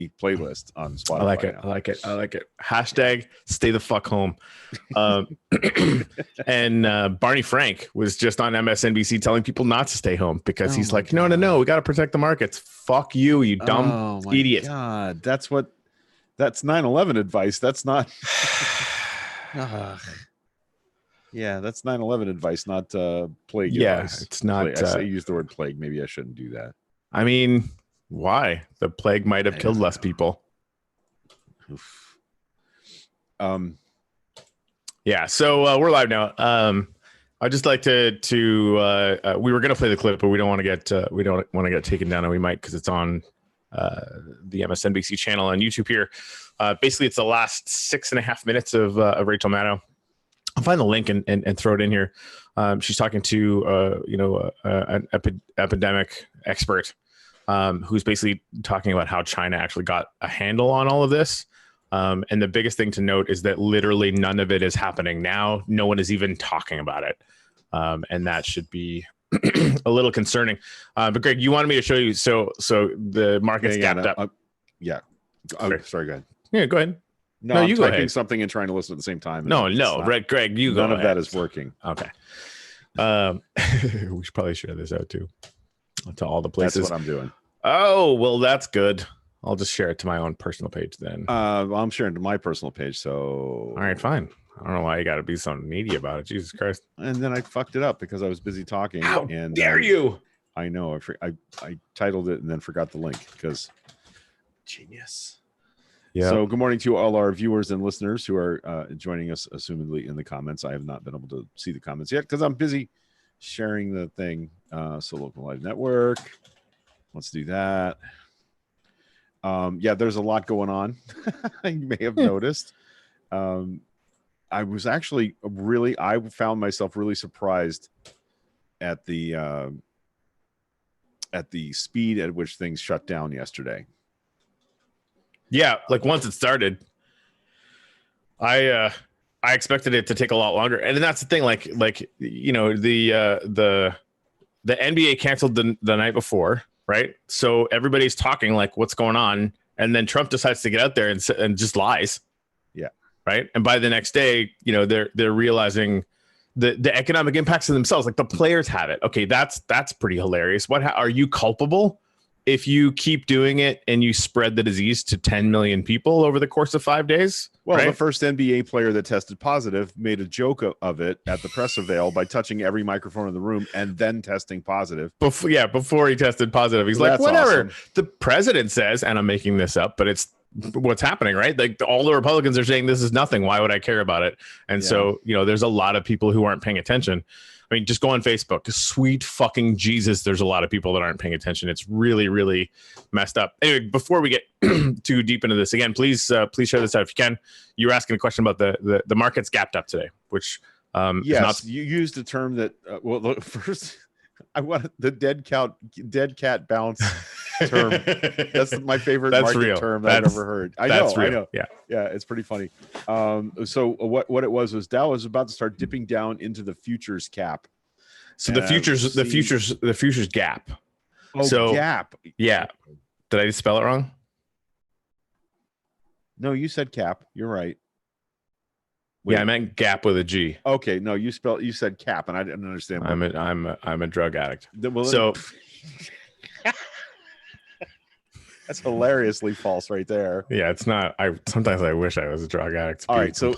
playlist on Spotify. I like it. now. I like it. I like it. Hashtag stay the fuck home. And Barney Frank was just on MSNBC telling people not to stay home because he's like, no, we got to protect the markets. Fuck you, you dumb idiot. God, that's 9/11 advice. That's not. Yeah, that's 9/11 advice, not plague advice. It's not. I use the word plague. Maybe I shouldn't do that. I mean, why? The plague might have killed less people. Oof. Yeah, so we're live now. I'd just like to we were gonna play the clip, but we don't want to get taken down, and we might because it's on the MSNBC channel on YouTube here. Basically, it's the last 6.5 minutes of Rachel Maddow. I'll find the link and throw it in here. She's talking to an epidemic expert who's basically talking about how China actually got a handle on all of this. And the biggest thing to note is that literally none of it is happening now. No one is even talking about it. And that should be a little concerning. But Greg, you wanted me to show you. So the market's gapped up. Sorry, go ahead. Yeah, go ahead. No, I'm typing something and trying to listen at the same time. No, Greg, you go. None of that is working. Okay. We should probably share this out too to all the places. That's what I'm doing. Oh, well, that's good. I'll just share it to my own personal page then. I'm sharing to my personal page. So, all right, fine. I don't know why you got to be so needy about it. Jesus Christ! And then I fucked it up because I was busy talking. How dare you? I know. I titled it and then forgot the link because genius. Yeah. So good morning to all our viewers and listeners who are joining us, assumedly in the comments. I have not been able to see the comments yet because I'm busy sharing the thing. So Local Live Network. Let's do that. There's a lot going on. You may have noticed. I was actually I found myself really surprised at the speed at which things shut down yesterday. Yeah, like once it started, I expected it to take a lot longer, and that's the thing. Like the NBA canceled the night before, right? So everybody's talking like, what's going on? And then Trump decides to get out there and just lies. Yeah. Right. And by the next day, they're realizing the economic impacts of themselves. Like the players have it. Okay, that's pretty hilarious. Are you culpable if you keep doing it and you spread the disease to 10 million people over the course of 5 days? Well, right? The first NBA player that tested positive made a joke of it at the press avail by touching every microphone in the room and then testing positive. Before he tested positive, he's like, whatever. Awesome. The president says, and I'm making this up, but it's what's happening, right? Like all the Republicans are saying this is nothing. Why would I care about it? And so, there's a lot of people who aren't paying attention. I mean, just go on Facebook. Sweet fucking Jesus, there's a lot of people that aren't paying attention. It's really, really messed up. Anyway, before we get too deep into this, again, please share this out if you can. You were asking a question about the market's gapped up today, which yes, you used a term that look, first I want the dead cat bounce term. That's my favorite market term I've ever heard. I know. Yeah, it's pretty funny. So what it was Dow was about to start dipping down into the futures cap. So the futures gap. Oh, so gap. Yeah. Did I just spell it wrong? No, you said cap. You're right. Wait. Yeah, I meant gap with a G. Okay, no, you said cap, and I didn't understand. I'm a drug addict. So that's hilariously false right there. Yeah, it's not. Sometimes I wish I was a drug addict. All right, so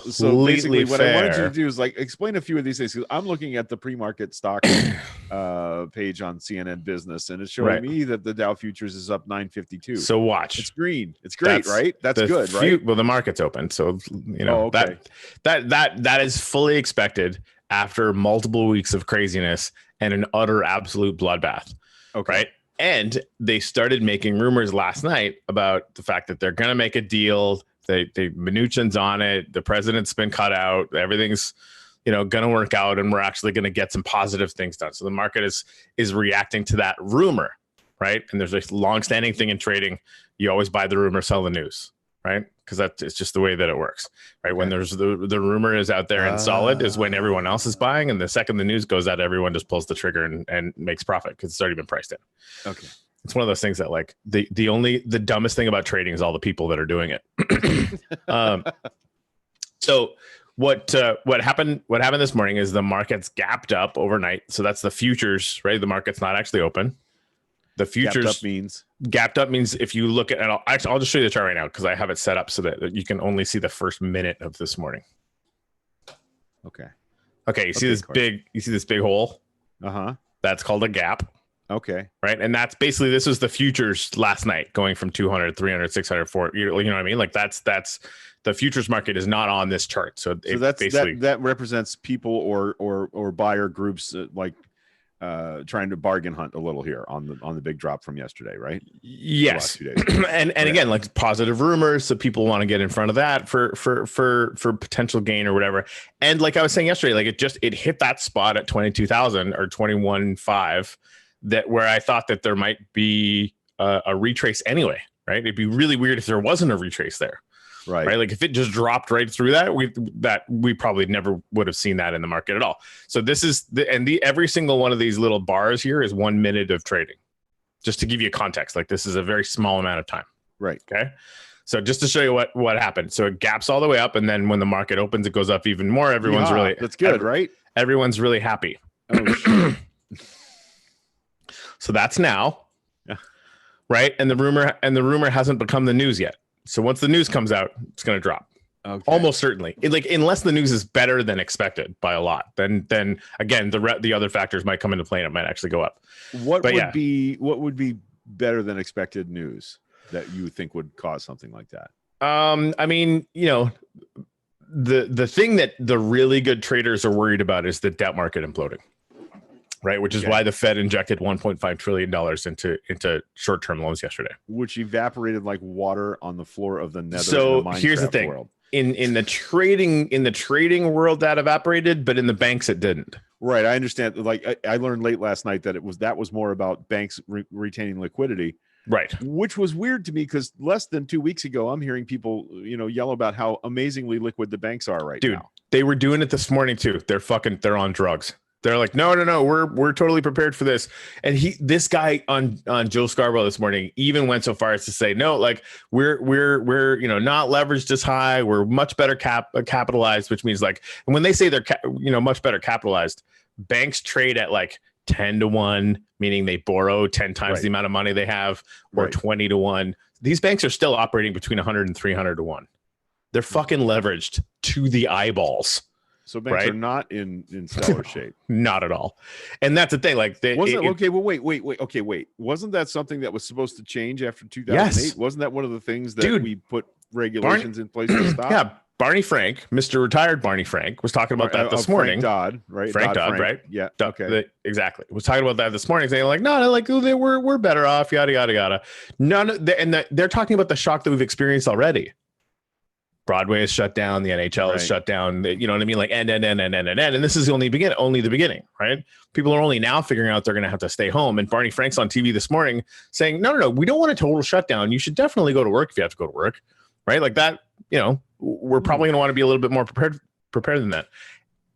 basically, what I wanted you to do is like explain a few of these things. Because I'm looking at the pre-market stock page on CNN Business, and it's showing me that the Dow futures is up 952. So watch. It's green. It's great, right? That's good, right? Well, the market's open, so that is fully expected after multiple weeks of craziness and an utter absolute bloodbath. Okay. Right. And they started making rumors last night about the fact that they're going to make a deal. Mnuchin's on it. The president's been cut out. Everything's, going to work out, and we're actually going to get some positive things done. So the market is reacting to that rumor, right? And there's a long-standing thing in trading: you always buy the rumor, sell the news, right? Because it's just the way that it works, right? Okay. When there's the rumor is out there and solid is when everyone else is buying, and the second the news goes out, everyone just pulls the trigger and makes profit because it's already been priced in. Okay. It's one of those things that like the dumbest thing about trading is all the people that are doing it. So what happened this morning is the market's gapped up overnight. So that's the futures, right? The market's not actually open. The futures gapped up means if you look at, and I'll just show you the chart right now because I have it set up so that you can only see the first minute of this morning. Okay. You see this big hole? That's called a gap. Okay. Right. And that's basically, this was the futures last night going from 200, 300, 600, 400, you know what I mean? Like that's the futures market is not on this chart. So that's basically that represents people or buyer groups trying to bargain hunt a little here on the big drop from yesterday, right? Yes. and again, like positive rumors. So people want to get in front of that for potential gain or whatever. And like I was saying yesterday, like it hit that spot at 22,000 or 21.5 that where I thought that there might be a retrace anyway, right? It'd be really weird if there wasn't a retrace there. Right. Like if it just dropped right through that, we probably never would have seen that in the market at all. So this is every single one of these little bars here is 1 minute of trading. Just to give you context, like this is a very small amount of time. Right. Okay. So just to show you what happened. So it gaps all the way up, and then when the market opens, it goes up even more. Everyone's really that's good, right? Everyone's really happy. Oh, so that's now. Yeah. Right. And the rumor hasn't become the news yet. So once the news comes out, it's going to drop. Okay. Almost certainly. Unless the news is better than expected by a lot, then again the other factors might come into play and it might actually go up. What would be better than expected news that you think would cause something like that? I mean, the thing that the really good traders are worried about is the debt market imploding. Right, which is why the Fed injected $1.5 trillion into short-term loans yesterday, which evaporated like water on the floor of the nether. So here's the thing: world. in the trading world, that evaporated, but in the banks, it didn't. Right, I understand. Like I learned late last night that that was more about banks retaining liquidity. Right, which was weird to me because less than 2 weeks ago, I'm hearing people yell about how amazingly liquid the banks are right now. Dude, they were doing it this morning too. They're on drugs. They're like, no, we're totally prepared for this. And this guy on Joe Scarborough this morning even went so far as to say, no, like we're not leveraged as high. We're much better capitalized, which means like, and when they say they're much better capitalized, banks trade at like 10-1, meaning they borrow 10 times the amount of money they have, or 20-1. These banks are still operating between 100 and 300-1. They're fucking leveraged to the eyeballs. So banks are not in stellar shape. Not at all. And that's the thing. Like wait. Okay, wait. Wasn't that something that was supposed to change after 2008? Yes. Wasn't that one of the things that we put regulations in place to stop? Yeah. Barney Frank, Mr. Retired Barney Frank, was talking about that this morning. Frank Dodd, right? Frank Dodd, right? Yeah. Okay. Exactly. Was talking about that this morning, saying like, no, like we're better off, yada yada yada. They're talking about the shock that we've experienced already. Broadway is shut down. The NHL is shut down. You know what I mean? Like, and this is only the beginning, right? People are only now figuring out they're going to have to stay home. And Barney Frank's on TV this morning saying, no, we don't want a total shutdown. You should definitely go to work if you have to go to work, right? Like that, we're probably going to want to be a little bit more prepared than that.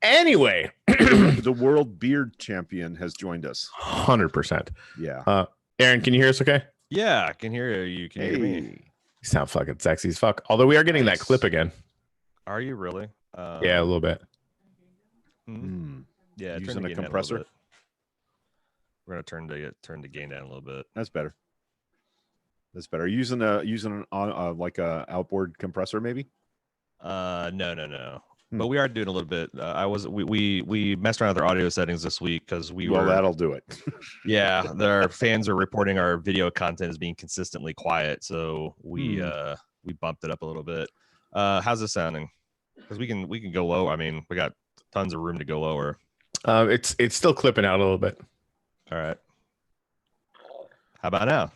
Anyway, the world beard champion has joined us. 100%. Yeah. Aaron, can you hear us okay? Yeah, I can hear you. Can you hear me? You sound fucking sexy as fuck. Although we are getting that clip again. Are you really? Yeah, a little bit. Yeah, using a compressor. We're gonna turn the gain down a little bit. That's better. Are you using like a outboard compressor maybe? No. But we are doing a little bit. We messed around with our audio settings this week because that'll do it. Yeah, our fans are reporting our video content as being consistently quiet, so we bumped it up a little bit. How's this sounding? Because we can go low. I mean, we got tons of room to go lower. It's still clipping out a little bit. All right. How about now?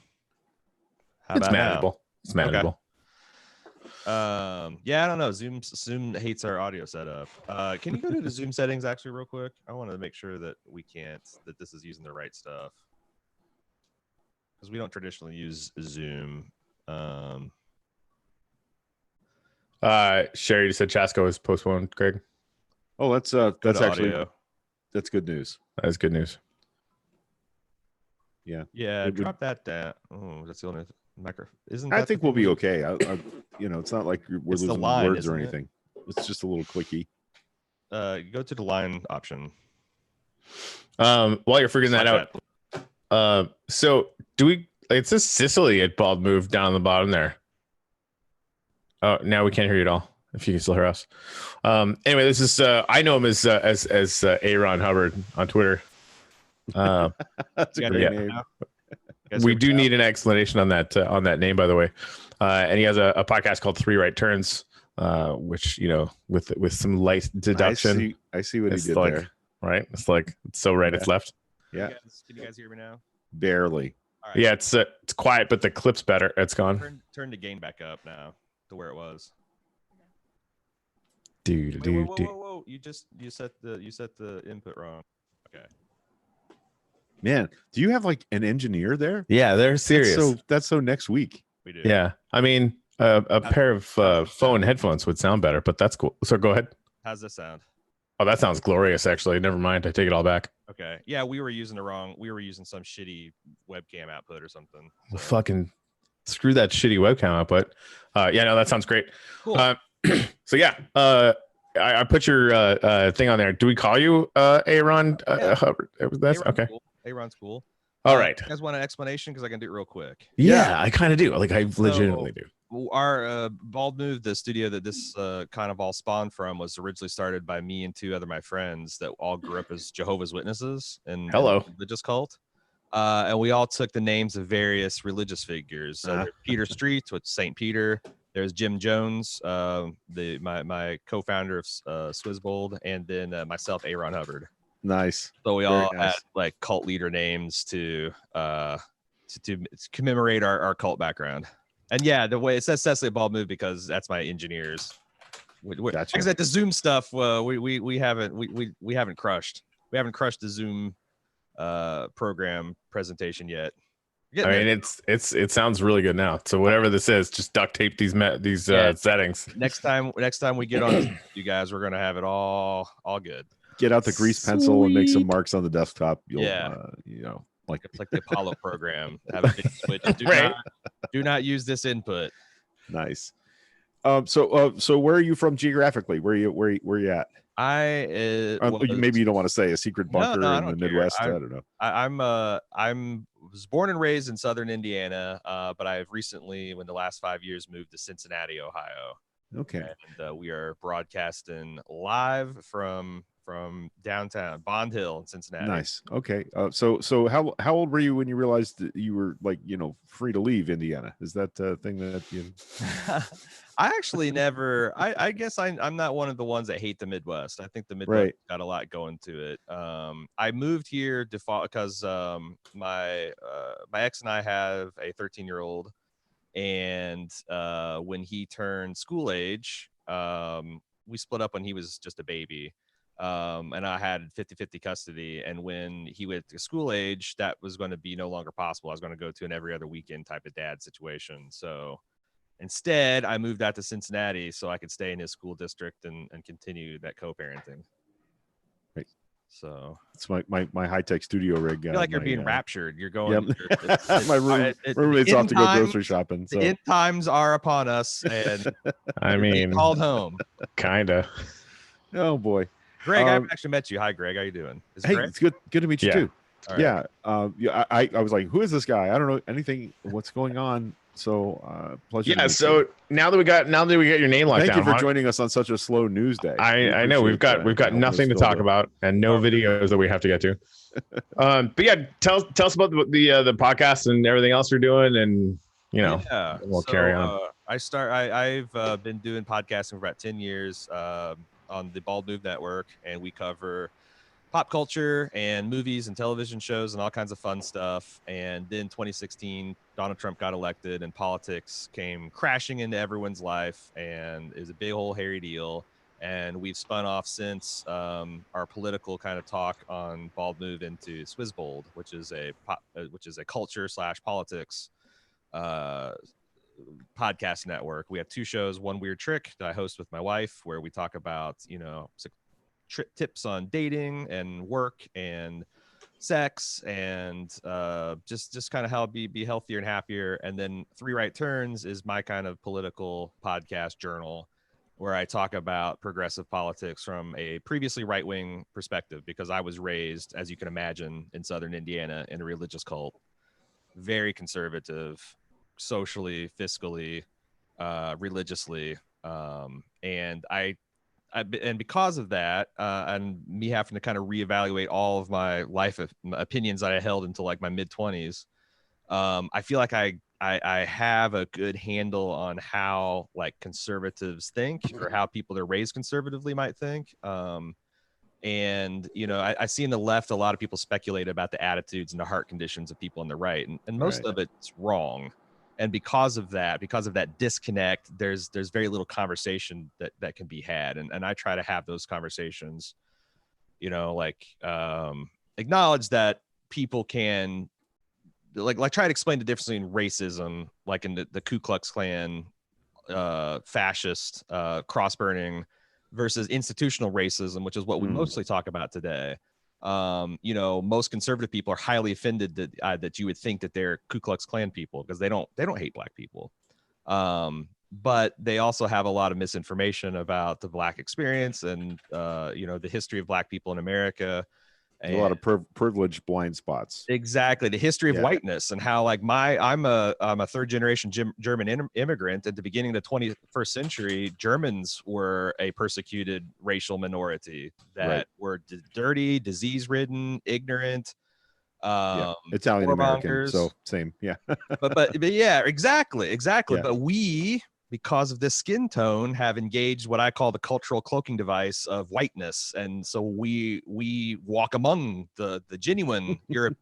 It's manageable. It's manageable. Okay. Yeah, I don't know. Zoom hates our audio setup. Can you go to the Zoom settings actually real quick? I want to make sure that that this is using the right stuff, because we don't traditionally use Zoom. Sherry just said Chasko is postponed, Greg. Oh, that's actually audio. That's good news. That is good news. Yeah. Yeah, It would- drop that down. Oh, that's the only micro. Isn't I that the think we'll thing be we- okay. It's not like we're It's the losing line, words or isn't it? anything. It's just a little clicky. Go to the line option. While you're figuring that Select out, so do we? It says Sicily at Bald Move down on the bottom there. Oh, now we can't hear you at all. If you can still hear us. Anyway, this is I know him as Aaron Hubbard on Twitter. That's a You got great it name. now? You guys We hear me do now? need an explanation on that name, by the way. And he has a podcast called Three Right Turns, which with some light deduction, I see what he it's did like there. right. It's like it's so right, it's left. Yeah, Can you guys hear me now? barely. All right. Yeah, it's quiet, but the clip's better. It's gone. Turn the gain back up now to where it was. Dude, Wait, whoa. You set the input wrong. Okay. Man, do you have like an engineer there? Yeah, they're serious. That's so next week. We do. Yeah, I mean, a pair of phone headphones would sound better, but that's cool. So go ahead. How's this sound? Oh, that sounds glorious. Actually, never mind. I take it all back. Okay. Yeah, we were using some shitty webcam output or something. Well, fucking screw that shitty webcam output. Yeah, no, that sounds great. Cool. So yeah, I put your thing on there. Do we call you Aaron Yeah. Hubbard? That's Aaron's okay. Cool. Aaron's cool. All right. You guys want an explanation? Because I can do it real quick. Yeah, I kind of do. Like I legitimately do. Our Bald Move, the studio that this kind of all spawned from, was originally started by me and two other my friends that all grew up as Jehovah's Witnesses and Hello. religious cult. And we all took the names of various religious figures. So there's Peter Streets, which is Saint Peter. There's Jim Jones, my co-founder of Swizzbold, and then myself, Aaron Hubbard. Nice. So we Very all nice. had like cult leader names to commemorate our cult background. And yeah, the way it says Cecily Bald Move because that's my engineers. Gotcha. Because at the Zoom stuff, we haven't crushed. We haven't crushed the Zoom program presentation yet. I mean, it sounds really good now. So whatever this is, just duct tape these settings. next time we get on, you guys, we're gonna have it all good. Get out the grease pencil and make some Sweet. marks on the desktop. You'll, Yeah. like It's like the Apollo program. Have a big switch. Right. Do not use this input. nice. So where are you from geographically? Where you at? Maybe you don't want to say a secret No, bunker I in the don't care. Midwest. I don't know. I was born and raised in southern Indiana, but I've recently, in the last 5 years, moved to Cincinnati, Ohio, Okay. and we are broadcasting live from downtown Bond Hill in Cincinnati. Nice. Okay. So how old were you when you realized that you were free to leave Indiana? Is that a thing that you? I actually never. I guess I'm not one of the ones that hate the Midwest. I think the Midwest Right. got a lot going to it. I moved here because my ex and I have a 13-year-old, and when he turned school age, we split up when he was just a baby. And I had 50-50 custody. And when he went to school age, that was going to be no longer possible. I was going to go to an every other weekend type of dad situation. So instead, I moved out to Cincinnati so I could stay in his school district and continue that co-parenting. Right. So It's my high tech studio rig. I feel like you're being raptured. You're going. Yep. My roommate's off to go grocery shopping. So The end times are upon us, and I we mean, called home. kinda. oh boy. Greg, I haven't actually met you. Hi, Greg. How you doing? Is Hey, Greg? it's good to meet you Yeah. too. All right. Yeah. I was like, who is this guy? I don't know anything. What's going on? So pleasure. to Yeah. meet So you. now that we got your name locked Thank down, you for Hawk, joining us on such a slow news day. We I know we've got appreciate that. nothing to Helping us talk build about and no videos that we have to get to. But yeah, tell us about the podcast and everything else you're doing, and Yeah. we'll carry on. I've been doing podcasting for about 10 years on the Bald Move Network, and we cover pop culture and movies and television shows and all kinds of fun stuff. And then 2016, Donald Trump got elected and politics came crashing into everyone's life, and it was a big whole hairy deal. And we've spun off since our political kind of talk on Bald Move into Swizzbold, which is a culture / politics podcast network. We have two shows, One Weird Trick that I host with my wife, where we talk about tips on dating and work and sex and just kind of how be healthier and happier. And then Three Right Turns is my kind of political podcast journal where I talk about progressive politics from a previously right-wing perspective, because I was raised, as you can imagine, in Southern Indiana in a religious cult, very conservative, socially, fiscally, religiously. And and because of that, and me having to kind of reevaluate all of my life opinions that I held until like my mid-20s, I feel like I have a good handle on how like conservatives think, or how people that are raised conservatively might think. And I see in the left a lot of people speculate about the attitudes and the heart conditions of people on the right, and most of it's wrong. And because of that disconnect, there's very little conversation that can be had. And I try to have those conversations, acknowledge that people can like try to explain the difference between racism, like in the Ku Klux Klan, fascist, cross burning, versus institutional racism, which is what we mostly talk about today. Most conservative people are highly offended that you would think that they're Ku Klux Klan people, because they don't hate black people. But they also have a lot of misinformation about the black experience and, the history of black people in America. And a lot of privileged blind spots. Exactly. The history of whiteness, and how like I'm a third generation German immigrant. At the beginning of the 21st century, Germans were a persecuted racial minority that were dirty, disease ridden, ignorant, Italian American. So same. Yeah. but yeah, exactly. Yeah. But we, because of this skin tone, have engaged what I call the cultural cloaking device of whiteness. And so we walk among the genuine Europe,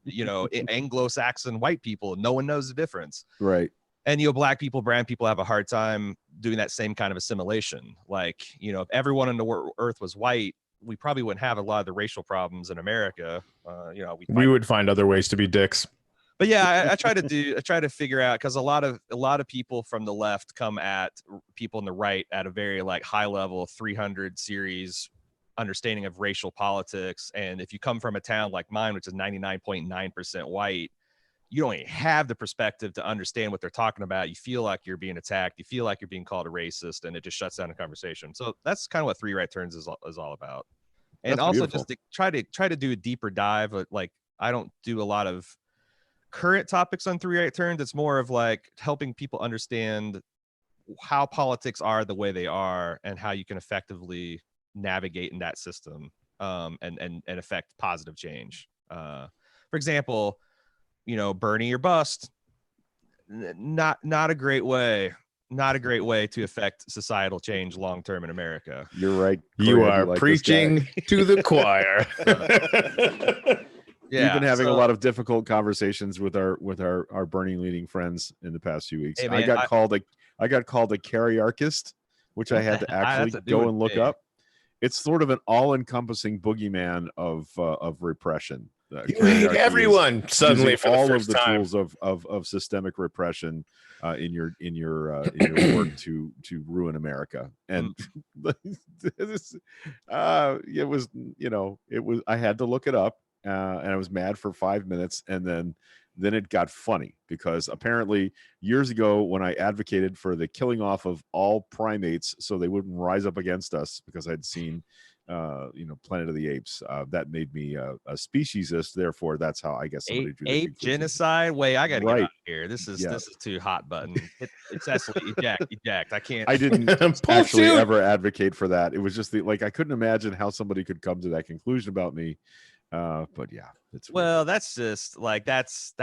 Anglo-Saxon white people. No one knows the difference. Right. And, black people, brown people have a hard time doing that same kind of assimilation. Like, if everyone on the earth was white, we probably wouldn't have a lot of the racial problems in America. We would find other ways to be dicks. But yeah, I try to figure out, because a lot of people from the left come at people on the right at a very like high level 300 series understanding of racial politics. And if you come from a town like mine, which is 99.9% white, you don't even have the perspective to understand what they're talking about. You feel like you're being attacked. You feel like you're being called a racist, and it just shuts down the conversation. So that's kind of what Three Right Turns is all about. And that's also beautiful. just to try to do a deeper dive. Like, I don't do a lot of current topics on Three Right Turns. It's more of like helping people understand how politics are the way they are, and how you can effectively navigate in that system, and affect positive change. For example, Bernie or bust, not a great way to affect societal change long term in America. You're right. You are preaching to the choir. Yeah, we've been having a lot of difficult conversations with our Bernie leading friends in the past few weeks. Hey, man, I got called a karyarchist, which I had to actually go and look up. It's sort of an all-encompassing boogeyman of repression. You hate everyone suddenly for all the of the time. tools of systemic repression in your work to ruin America. And it was I had to look it up. And I was mad for 5 minutes, and then it got funny, because apparently years ago, when I advocated for the killing off of all primates so they wouldn't rise up against us, because I'd seen Planet of the Apes, that made me a speciesist. Therefore, that's how I guess somebody drew ape genocide. Wait, I gotta get out of here. This is too hot button. Successfully eject. I can't. I didn't actually ever advocate for that. It was just I couldn't imagine how somebody could come to that conclusion about me. But yeah, it's well, that's just like that's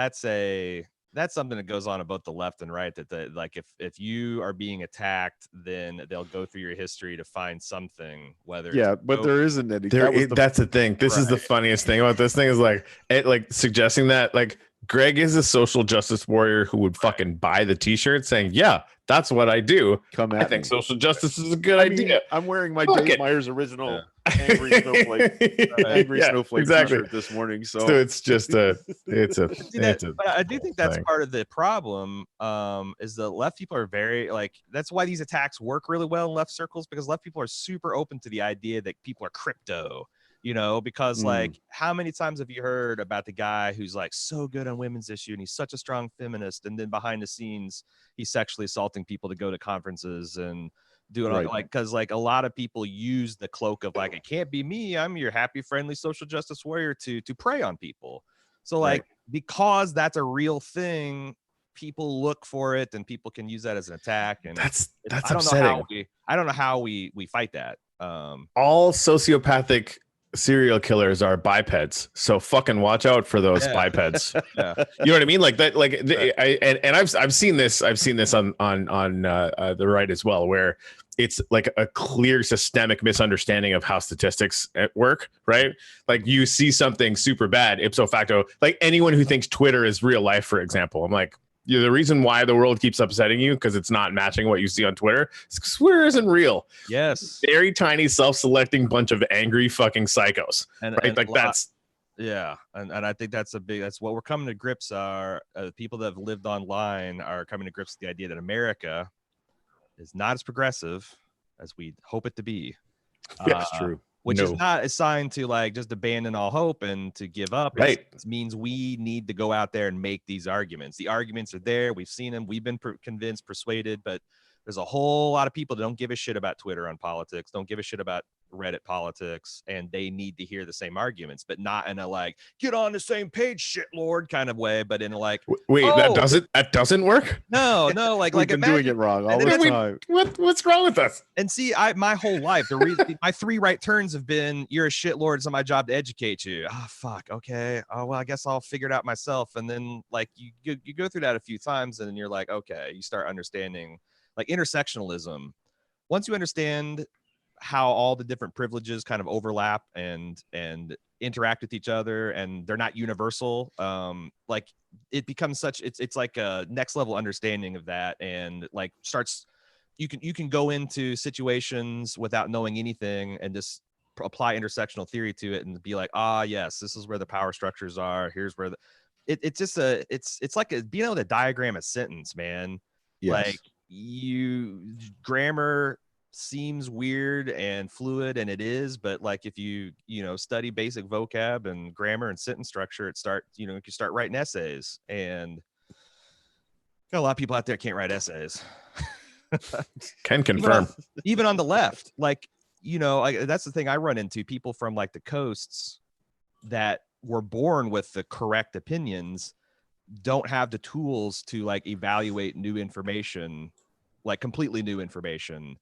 something that goes on about the left and right, that like if you are being attacked, then they'll go through your history to find something, whether but there isn't any. That's the thing. This is the funniest thing about this thing, is like suggesting that like Greg is a social justice warrior who would fucking buy the t-shirt saying, yeah, that's what I do. I think social justice is a good idea. I'm wearing my Dave Myers original Angry Snowflake t-shirt this morning. So it's just but I do think that's part of the problem, is the left people are very that's why these attacks work really well in left circles, because left people are super open to the idea that people are crypto, because like how many times have you heard about the guy who's like so good on women's issue and he's such a strong feminist, and then behind the scenes he's sexually assaulting people to go to conferences and do it Right. like, because like a lot of people use the cloak of like, it can't be me, I'm your happy, friendly social justice warrior to prey on people. So like, because that's a real thing, people look for it and people can use that as an attack. And that's I don't upsetting. know how we fight that. All sociopathic serial killers are bipeds, so fucking watch out for those bipeds. Yeah. You know what I mean? Like that, like I've seen this on the right as well, where it's like a clear systemic misunderstanding of how statistics work, right? Like you see something super bad, ipso facto, like anyone who thinks Twitter is real life, for example, I'm like, the reason why the world keeps upsetting you because it's not matching what you see on Twitter. Twitter isn't real. Yes. Very tiny, self-selecting bunch of angry fucking psychos. Right? Like that's. Yeah. And I think that's what we're coming to grips are. People that have lived online are coming to grips with the idea that America is not as progressive as we hope it to be. That's true. Which is not a sign to like just abandon all hope and to give up. Right. It means we need to go out there and make these arguments. The arguments are there. We've seen them. We've been convinced, persuaded, but there's a whole lot of people that don't give a shit about Twitter on politics, don't give a shit about Reddit politics, and they need to hear the same arguments, but not in a like, get on the same page, shit lord kind of way, but in a like, wait, that doesn't work? No, like we've been doing it wrong all the time. What's wrong with us? And see, my whole life, the reason my 3 right turns have been, you're a shitlord, it's not my job to educate you. Oh fuck, okay. Oh well, I guess I'll figure it out myself. And then like you go through that a few times, and then you're like, okay, you start understanding like intersectionalism. Once you understand how all the different privileges kind of overlap and interact with each other, and they're not universal, like it becomes it's like a next level understanding of that, and like starts you can go into situations without knowing anything and just apply intersectional theory to it and be like, yes, this is where the power structures are, here's where it's like being able to diagram a sentence, man. Yes. Like grammar seems weird and fluid, and it is, but like if you study basic vocab and grammar and sentence structure, you can start writing essays, and got a lot of people out there can't write essays. Can confirm. Even on the left, like that's the thing I run into, people from like the coasts that were born with the correct opinions don't have the tools to like evaluate new information, like completely new information,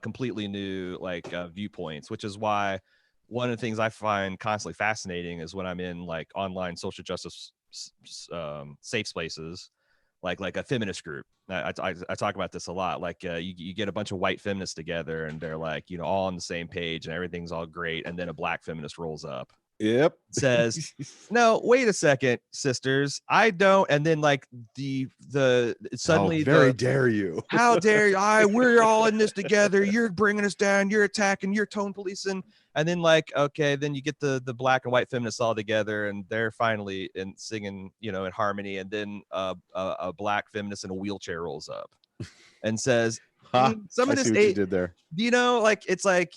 completely new like viewpoints, which is why one of the things I find constantly fascinating is when I'm in like online social justice safe spaces, like a feminist group. I talk about this a lot. Like you get a bunch of white feminists together and they're like, all on the same page and everything's all great, and then a black feminist rolls up. Yep. Says, no, wait a second, sisters, I don't. And then like the suddenly, very dare you? How dare you? We're all in this together. You're bringing us down. You're attacking. You're tone policing. And then like, okay, then you get the black and white feminists all together, and they're finally singing, in harmony. And then a black feminist in a wheelchair rolls up and says, some of this you did there. Like it's like,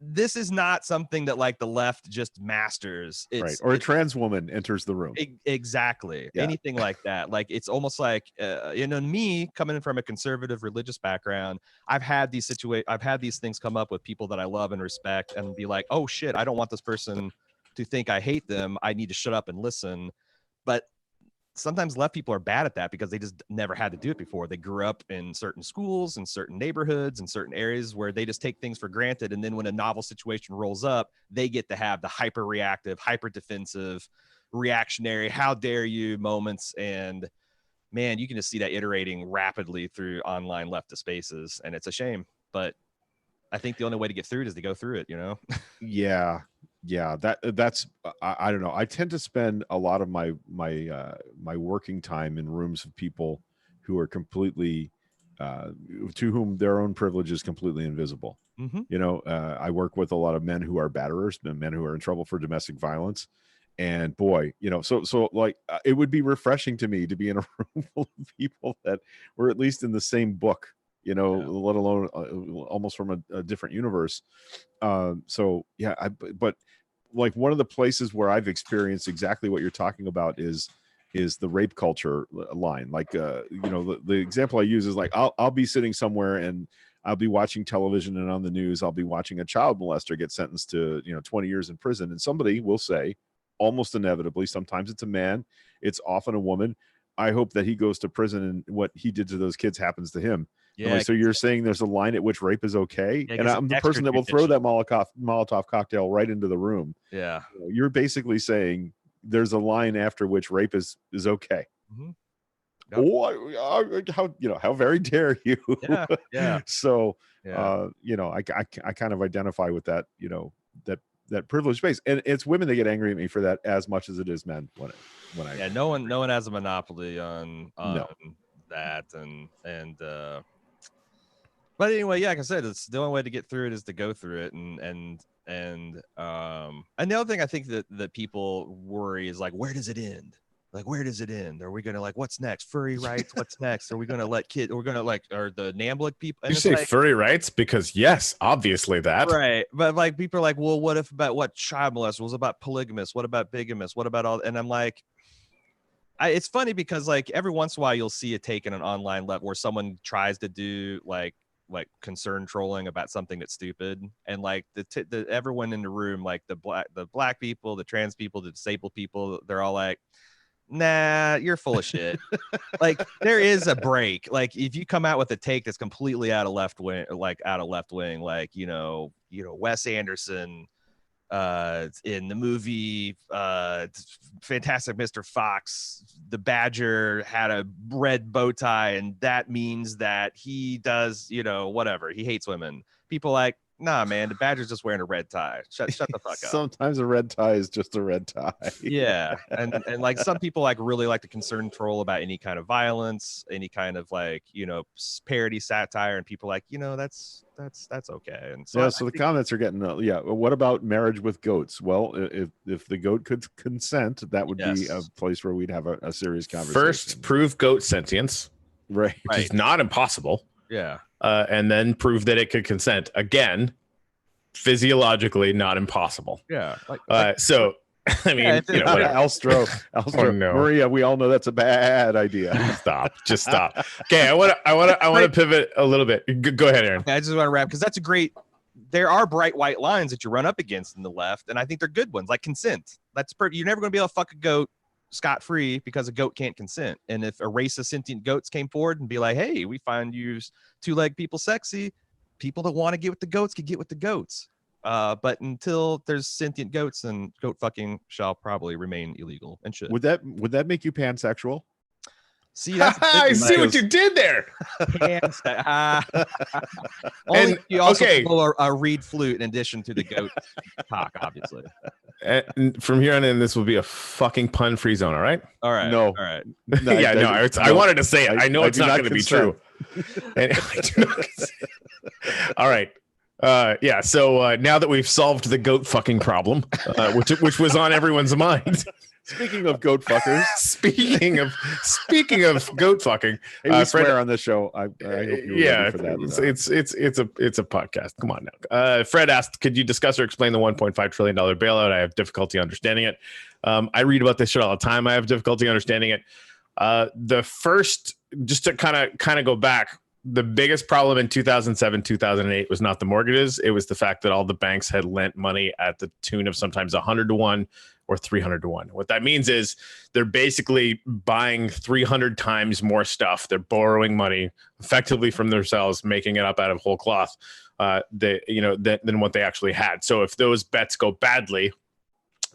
this is not something that like the left just masters. Right. Or a trans woman enters the room. Exactly. Yeah. Anything like that. Like it's almost like me coming from a conservative religious background, I've had these things come up with people that I love and respect, and be like, oh shit, I don't want this person to think I hate them. I need to shut up and listen. But sometimes left people are bad at that because they just never had to do it before. They grew up in certain schools and certain neighborhoods and certain areas where they just take things for granted. And then when a novel situation rolls up, they get to have the hyper reactive, hyper defensive, reactionary, how dare you moments. And man, you can just see that iterating rapidly through online leftist spaces. And it's a shame, but I think the only way to get through it is to go through it, Yeah, that's I don't know. I tend to spend a lot of my working time in rooms of people who are completely to whom their own privilege is completely invisible. Mm-hmm. I work with a lot of men who are batterers, men who are in trouble for domestic violence, and boy, so like it would be refreshing to me to be in a room full of people that were at least in the same book, let alone almost from a different universe. So yeah, but like one of the places where I've experienced exactly what you're talking about is the rape culture line. Like, the example I use is like, I'll be sitting somewhere and I'll be watching television, and on the news, I'll be watching a child molester get sentenced to, 20 years in prison. And somebody will say, almost inevitably, sometimes it's a man, it's often a woman, I hope that he goes to prison and what he did to those kids happens to him. Yeah. So you're saying there's a line at which rape is okay? Yeah, and I'm the person that will throw that Molotov cocktail right into the room. Yeah. You're basically saying there's a line after which rape is okay. Mm-hmm. Yep. Oh, how very dare you? Yeah. So, I kind of identify with that, that privileged space, and it's women that get angry at me for that as much as it is men. No one has a monopoly on that, and but anyway, like I said, it's the only way to get through it is to go through it, and the other thing I think that people worry is like, where does it end? Like, where does it end? Are we gonna what's next? Furry rights? What's next? Are we gonna let we're gonna are the NAMBLA people? And you say furry rights because yes, obviously that. Right. But like people are like, well, what if about what child molester was about polygamous? What about bigamous? What about all? And I'm like, it's funny because like every once in a while you'll see a take in an online level where someone tries to do like concern trolling about something that's stupid, and like the everyone in the room, like the black people, the trans people, the disabled people, they're all like, nah, you're full of shit. Like there is a break. Like if you come out with a take that's completely out of left wing, like Wes Anderson in the movie Fantastic Mr. Fox, the Badger had a red bow tie, and that means that he does, whatever, he hates women. People like, nah, man, the Badger's just wearing a red tie. Shut the fuck up. Sometimes a red tie is just a red tie. Yeah. And like some people like really like to concern troll about any kind of violence, any kind of like, parody satire, and people like, that's okay. And so the comments are getting what about marriage with goats? Well, if the goat could consent, that would be a place where we'd have a serious conversation. First, prove goat sentience, right? Which is not impossible. Yeah. And then prove that it could consent. Again, physiologically not impossible. Yeah. So, I mean, Alstro, oh, no. Maria, we all know that's a bad idea. Just stop. Okay, I want to pivot a little bit. Go ahead, Aaron. I just want to wrap because that's there are bright white lines that you run up against in the left, and I think they're good ones, like consent. You're never going to be able to fuck a goat scot-free because a goat can't consent. And if a race of sentient goats came forward and be like, hey, we find you two-legged people sexy, people that want to get with the goats can get with the goats. But until there's sentient goats, then goat fucking shall probably remain illegal and should. Would that make you pansexual? See, that's I see what you did there. Only you also blow a reed flute in addition to the goat cock, obviously. And from here on in, this will be a fucking pun-free zone. All right. All right. No. All right. I wanted to say it. I know it's not going to be true. And I do not all right. So now that we've solved the goat fucking problem, which was on everyone's mind. Speaking of goat fuckers, speaking of goat fucking, hey, we swear on this show. I hope you're ready for that. It's a podcast. Come on now. Fred asked, could you discuss or explain the $1.5 trillion bailout? I have difficulty understanding it. I read about this shit all the time. I have difficulty understanding it. The first, just to kind of go back, the biggest problem in 2007, 2008 was not the mortgages. It was the fact that all the banks had lent money at the tune of sometimes 100 to 1 or 300 to 1. What that means is they're basically buying 300 times more stuff. They're borrowing money effectively from themselves, making it up out of whole cloth, than what they actually had. So if those bets go badly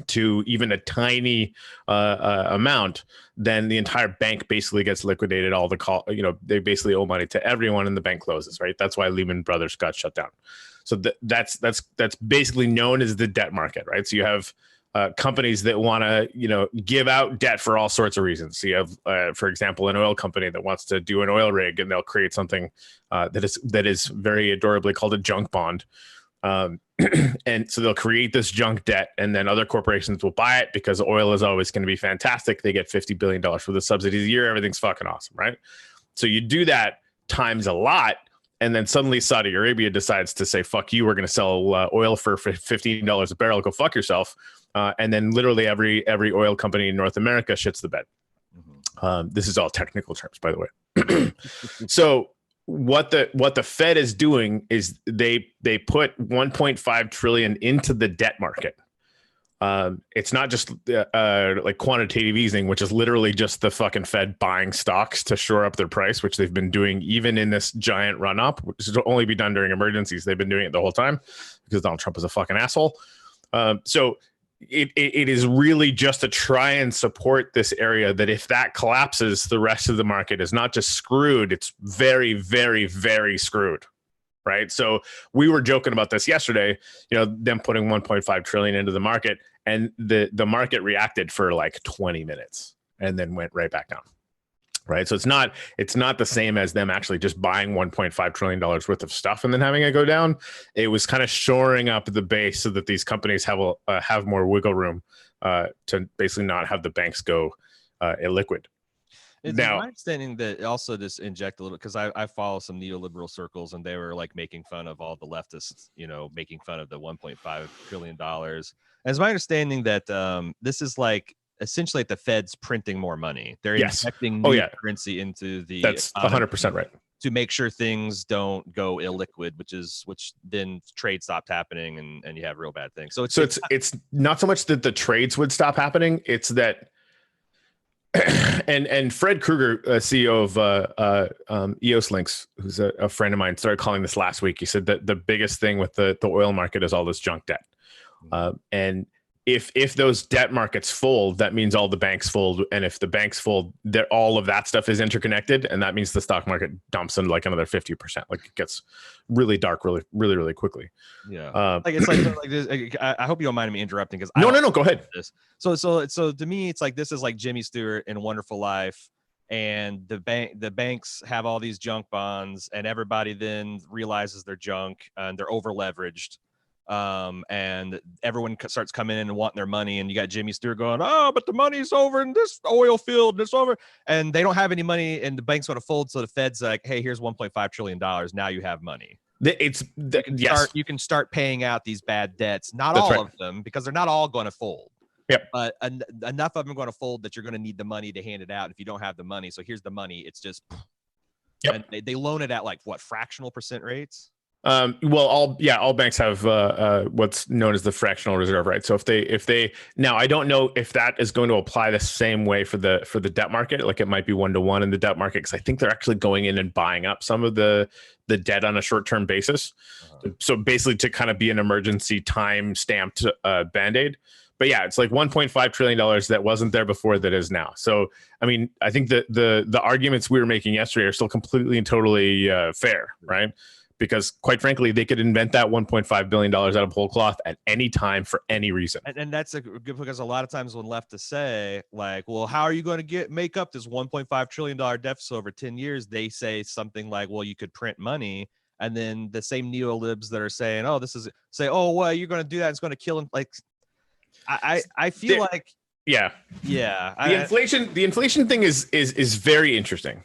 to even a tiny amount, then the entire bank basically gets liquidated. They basically owe money to everyone, and the bank closes. Right. That's why Lehman Brothers got shut down. So that's basically known as the debt market. Right. So you have companies that want to, give out debt for all sorts of reasons. So you have, for example, an oil company that wants to do an oil rig, and they'll create something that is very adorably called a junk bond. And so they'll create this junk debt, and then other corporations will buy it because oil is always going to be fantastic. They get $50 billion for the subsidies a year. Everything's fucking awesome, right? So you do that times a lot, and then suddenly Saudi Arabia decides to say, fuck you, we're going to sell oil for $15 a barrel, go fuck yourself. And then literally every oil company in North America shits the bed. This is all technical terms, by the way. So what the Fed is doing is they put 1.5 trillion into the debt market. It's not just like quantitative easing, which is literally just the fucking Fed buying stocks to shore up their price, which they've been doing even in this giant run up, which should only be done during emergencies. They've been doing it the whole time because Donald Trump is a fucking asshole. So it is really just to try and support this area that if that collapses, the rest of the market is not just screwed, it's very, very, very screwed. Right. So we were joking about this yesterday, them putting 1.5 trillion into the market, and the market reacted for like 20 minutes and then went right back down. Right. So it's not the same as them actually just buying $1.5 trillion worth of stuff and then having it go down. It was kind of shoring up the base so that these companies have more wiggle room to basically not have the banks go illiquid. It's now, my understanding that also just inject a little, because I follow some neoliberal circles and they were like making fun of all the leftists, making fun of the $1.5 trillion. And it's my understanding that this is like essentially the Fed's printing more money. They're injecting new currency into the. That's 100% right. To make sure things don't go illiquid, which then trade stopped happening and you have real bad things. So it's not so much that the trades would stop happening. It's that. And Fred Krueger, CEO of EOS Links, who's a friend of mine, started calling this last week. He said that the biggest thing with the oil market is all this junk debt. And if those debt markets fold, that means all the banks fold. And if the banks fold, all of that stuff is interconnected. And that means the stock market dumps in like another 50%. Like it gets really dark really, really, really quickly. Yeah. It's like this. I hope you don't mind me interrupting because no, go ahead. This. So to me, it's like this is like Jimmy Stewart in Wonderful Life. And the banks have all these junk bonds and everybody then realizes they're junk and they're over leveraged. And everyone starts coming in and wanting their money, and you got Jimmy Stewart going, oh, but the money's over in this oil field, and it's over, and they don't have any money, and the bank's going to fold. So the Fed's like, hey, here's $1.5 trillion. Now you have money. You can start paying out these bad debts. Not That's all right. of them, because they're not all going to fold. Yep. But enough of them are going to fold that you're going to need the money to hand it out. If you don't have the money, so here's the money. It's just, and they loan it at like what, fractional percent rates? All banks have what's known as the fractional reserve, right? So if they now, I don't know if that is going to apply the same way for the debt market. Like it might be 1-to-1 in the debt market, because I think they're actually going in and buying up some of the debt on a short-term basis. So basically to kind of be an emergency time stamped band-aid. But yeah, it's like $1.5 trillion that wasn't there before that is now. So, I mean, I think that the arguments we were making yesterday are still completely and totally fair, right? Because quite frankly, they could invent that $1.5 billion out of whole cloth at any time for any reason. And that's a good, because a lot of times when leftists say like, well, how are you going to make up this $1.5 trillion deficit over 10 years? They say something like, well, you could print money. And then the same neolibs that are saying, oh, well, you're going to do that. It's going to kill them. Like, I feel like, yeah. The inflation thing is very interesting,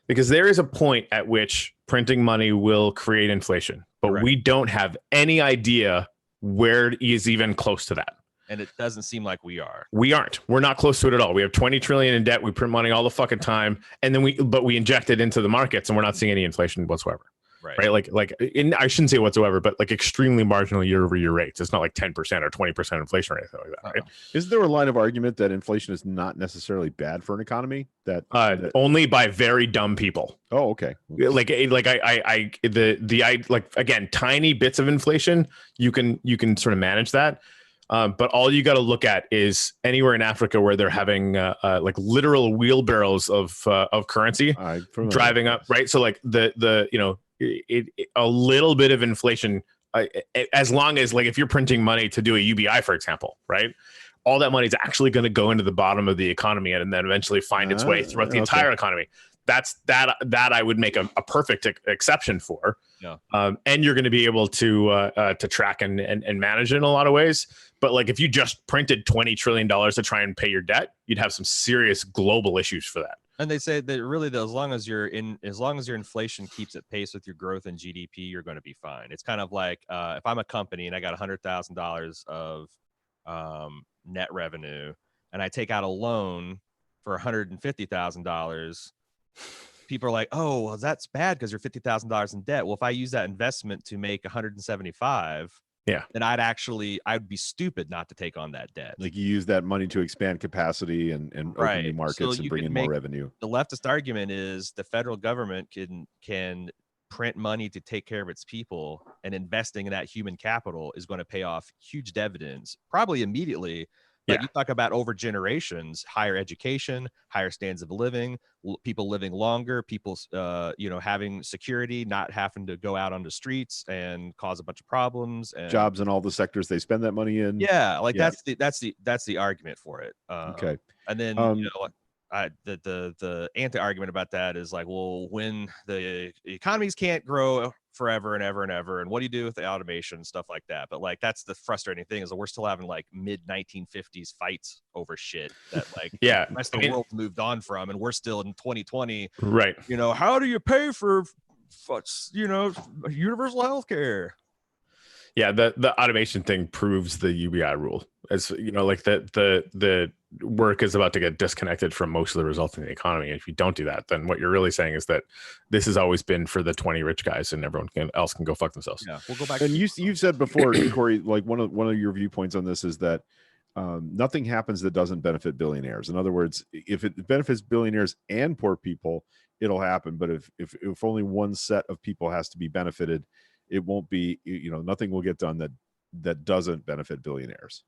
because there is a point at which printing money will create inflation, but we don't have any idea where it is even close to that. And it doesn't seem like we are. We aren't. We're not close to it at all. We have 20 trillion in debt. We print money all the fucking time. And then we inject it into the markets, and we're not seeing any inflation whatsoever. Right. Like I shouldn't say whatsoever, but like extremely marginal year-over-year rates. It's not like 10% or 20% inflation or anything like that. Right? Is there a line of argument that inflation is not necessarily bad for an economy? That only by very dumb people. Oh, okay. Like again, tiny bits of inflation, you can sort of manage that. But all you got to look at is anywhere in Africa where they're having like literal wheelbarrows of currency driving up, right? So like a little bit of inflation, as long as like if you're printing money to do a UBI, for example, right? All that money is actually going to go into the bottom of the economy and then eventually find its way throughout the entire economy. That I would make a perfect exception for. Yeah. And you're going to be able to track and manage it in a lot of ways. But like if you just printed $20 trillion to try and pay your debt, you'd have some serious global issues for that. And they say that really, as long as your inflation keeps at pace with your growth in GDP, you're going to be fine. It's kind of like if I'm a company and I got $100,000 of net revenue, and I take out a loan for $150,000. People are like, "Oh, well, that's bad because you're $50,000 in debt." Well, if I use that investment to make 175, then I'd be stupid not to take on that debt. Like you use that money to expand capacity and open new markets and bring in more revenue. The leftist argument is the federal government can print money to take care of its people, and investing in that human capital is going to pay off huge dividends, probably immediately. But you talk about over generations, higher education, higher standards of living, people living longer, people, having security, not having to go out on the streets and cause a bunch of problems, and jobs in all the sectors they spend that money in. Yeah, like that's the argument for it. Okay, and then the anti-argument about that is like, well, when the economies can't grow forever and ever and ever, and what do you do with the automation and stuff like that? But like, that's the frustrating thing, is that we're still having like mid 1950s fights over shit that like the rest of the world moved on from, and we're still in 2020, right? How do you pay for universal health care? Yeah, the automation thing proves the UBI rule. As like the work is about to get disconnected from most of the results in the economy. And if you don't do that, then what you're really saying is that this has always been for the 20 rich guys, and everyone else can go fuck themselves. Yeah, we'll go back. And you've said before, Corey, like one of your viewpoints on this is that nothing happens that doesn't benefit billionaires. In other words, if it benefits billionaires and poor people, it'll happen. But if only one set of people has to be benefited, it won't be, nothing will get done that doesn't benefit billionaires.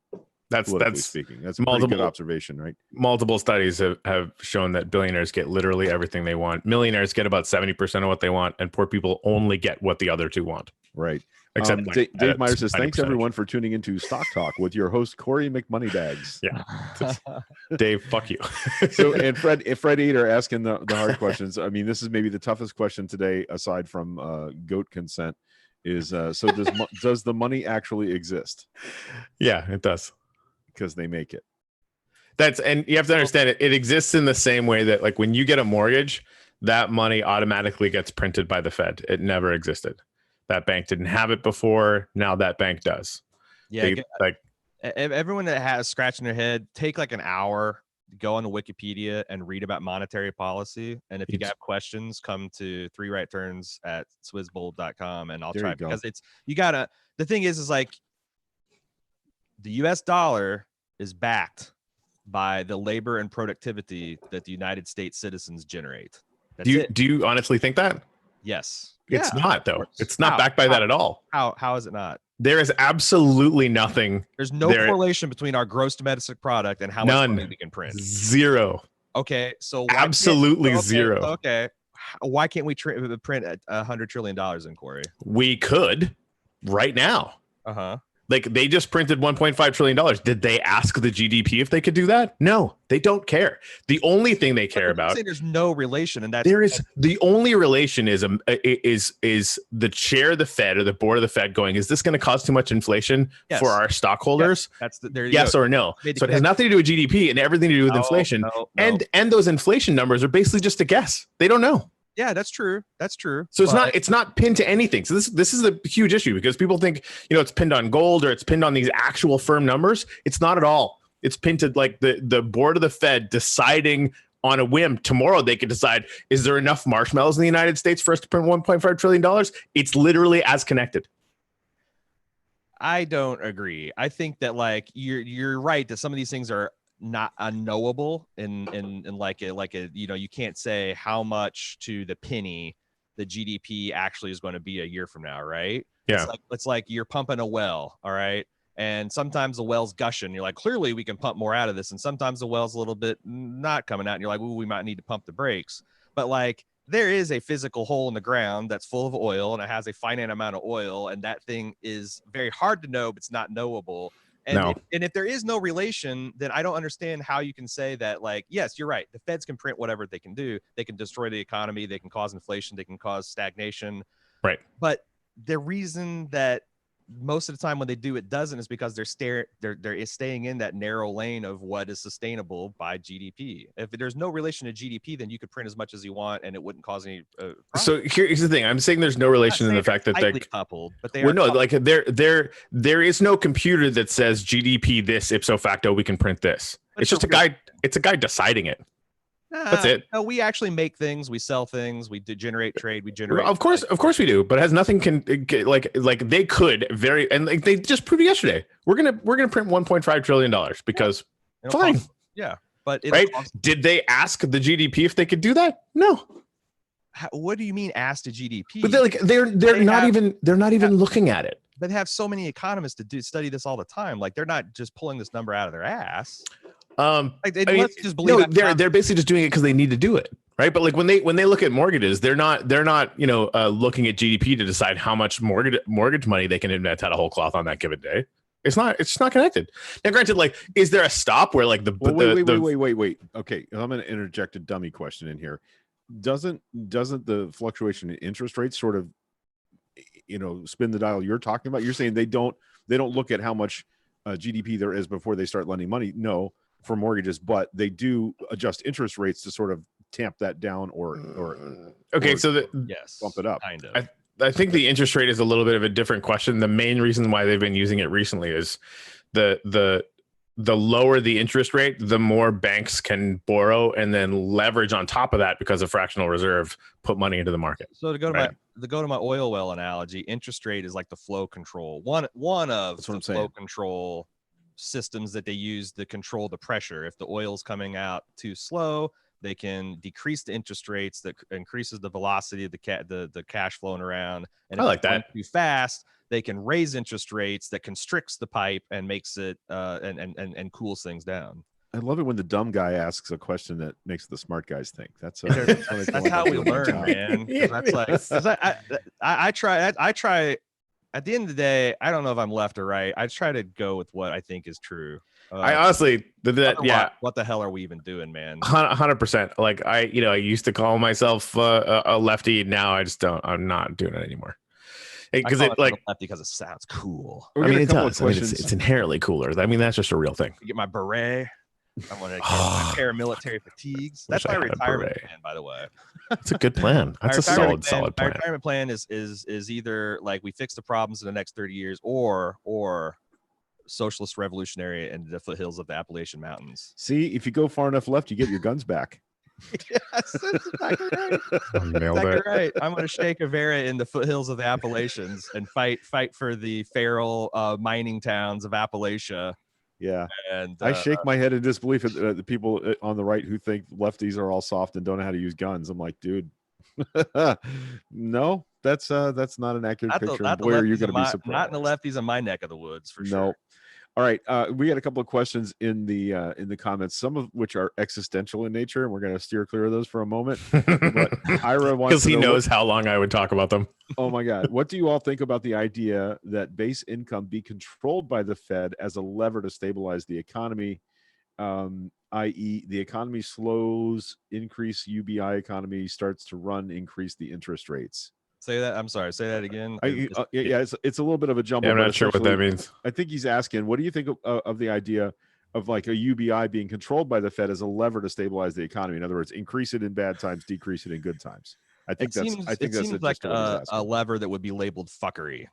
That's speaking. That's a pretty good observation, right? Multiple studies have shown that billionaires get literally everything they want. Millionaires get about 70% of what they want, and poor people only get what the other two want. Right. Except Dave Meyer says, thanks everyone for tuning into Stock Talk with your host, Corey McMoneybags. Yeah. Dave, fuck you. So, and Fred Eater asking the hard questions. I mean, this is maybe the toughest question today, aside from goat consent, is so does the money actually exist? Yeah, it does. Because they make it. And you have to understand it exists in the same way that, like, when you get a mortgage, that money automatically gets printed by the Fed. It never existed. That bank didn't have it before. Now that bank does. Yeah. Everyone that has scratching their head, take like an hour, go on the Wikipedia and read about monetary policy. And if you have questions, come to 3rightturns@swizzbold.com, and I'll try, because the thing is like, the US dollar is backed by the labor and productivity that the United States citizens generate. Do you honestly think that? Yes. It's not, though. It's not backed by that at all. How is it not? There is absolutely nothing. There's no correlation between our gross domestic product and how much money we can print. Zero. Okay, so absolutely zero. Okay, why can't we print $100 trillion in, Corey? We could right now. Uh-huh. Like, they just printed $1.5 trillion. Did they ask the GDP if they could do that? No, they don't care. The only thing they care about. There's no relation, and the only relation is the chair of the Fed or the board of the Fed going, is this going to cause too much inflation for our stockholders? Yes or no. So it has nothing to do with GDP and everything to do with inflation. No. And those inflation numbers are basically just a guess. They don't know. Yeah, that's true. That's true. So it's not pinned to anything. So this is a huge issue, because people think, it's pinned on gold or it's pinned on these actual firm numbers. It's not at all. It's pinned to like the board of the Fed deciding on a whim. Tomorrow they could decide, is there enough marshmallows in the United States for us to print $1.5 trillion? It's literally as connected. I don't agree. I think that like you're right that some of these things are not unknowable, and like a you can't say how much to the penny the GDP actually is going to be a year from now, right? Yeah. It's like you're pumping a well, all right? And sometimes the well's gushing. You're like, clearly we can pump more out of this. And sometimes the well's a little bit not coming out, and you're like, ooh, we might need to pump the brakes. But like, there is a physical hole in the ground that's full of oil, and it has a finite amount of oil, and that thing is very hard to know, but it's not knowable. And if there is no relation, then I don't understand how you can say that, like, yes, you're right. The Feds can print whatever they can do. They can destroy the economy. They can cause inflation. They can cause stagnation. Right. But the reason that most of the time when they do, it doesn't, is because they're staying in that narrow lane of what is sustainable by GDP. If there's no relation to GDP, then you could print as much as you want and it wouldn't cause any So here's the thing. I'm saying there's no relation in the fact that they're coupled, but they well, are no, like there is no computer that says GDP this ipso facto we can print this. It's just a guy. It's a guy deciding it. That's it. No, we actually make things, we sell things, we generate trade, we generate. Of course we do, but it has nothing like they could and like they just proved yesterday. We're gonna print $1.5 trillion because fine. Yeah, but right? Did they ask the GDP if they could do that? No. What do you mean ask the GDP? But they're not even looking at it. But they have so many economists to study this all the time. Like they're not just pulling this number out of their ass. Just believe they're basically just doing it because they need to do it, right? But like when they look at mortgages, they're not looking at GDP to decide how much mortgage money they can invent out of whole cloth on that given day. It's just not connected. Now, granted, like, is there a stop where like wait? Okay, I'm going to interject a dummy question in here. Doesn't the fluctuation in interest rates sort of spin the dial you're talking about? You're saying they don't look at how much GDP there is before they start lending money. No. For mortgages, but they do adjust interest rates to sort of tamp that down or yes, bump it up. Kind of. I think the interest rate is a little bit of a different question. The main reason why they've been using it recently is the lower the interest rate, the more banks can borrow and then leverage on top of that because of fractional reserve put money into the market. So to go to my oil well analogy, interest rate is like the flow control. One of the flow control systems that they use to control the pressure. If the oil's coming out too slow, they can decrease the interest rates that increases the velocity of the cash flowing around. And I like that. Too fast, they can raise interest rates that constricts the pipe and makes it and cools things down. I love it when the dumb guy asks a question that makes the smart guys think. That's how we learn, man. That's like I try. At the end of the day, I don't know if I'm left or right. I try to go with what I think is true. I honestly, what the hell are we even doing, man? 100%. Like I used to call myself a lefty. Now I'm not doing it anymore. Because it like lefty because it sounds cool. I mean, it does. I mean, it's inherently cooler. I mean, that's just a real thing. Get my beret. I'm gonna get my paramilitary fatigues. That's my retirement plan, by the way. That's a good plan. That's a solid plan. My retirement plan is either like we fix the problems in the next 30 years or socialist revolutionary in the foothills of the Appalachian Mountains. See, if you go far enough left, you get your guns back. Yes, that's exactly right. Exactly right. I'm going to shake a Vera in the foothills of the Appalachians and fight for the feral mining towns of Appalachia. Yeah, and I shake my head in disbelief at the people on the right who think lefties are all soft and don't know how to use guns. I'm like, dude, no, that's not an accurate picture. Boy, are you going to be surprised. Not in the lefties in my neck of the woods for sure. No. All right, we had a couple of questions in the comments, some of which are existential in nature, and we're going to steer clear of those for a moment. But Ira wants because he knows how long I would talk about them. Oh my God! What do you all think about the idea that base income be controlled by the Fed as a lever to stabilize the economy, i.e., the economy slows, increase UBI economy starts to run, increase the interest rates? Say that. I'm sorry. Say that again. It's a little bit of a jumble. Yeah, I'm not sure what that means. I think he's asking, what do you think of the idea of like a UBI being controlled by the Fed as a lever to stabilize the economy? In other words, increase it in bad times, decrease it in good times. I think that's like a lever that would be labeled fuckery.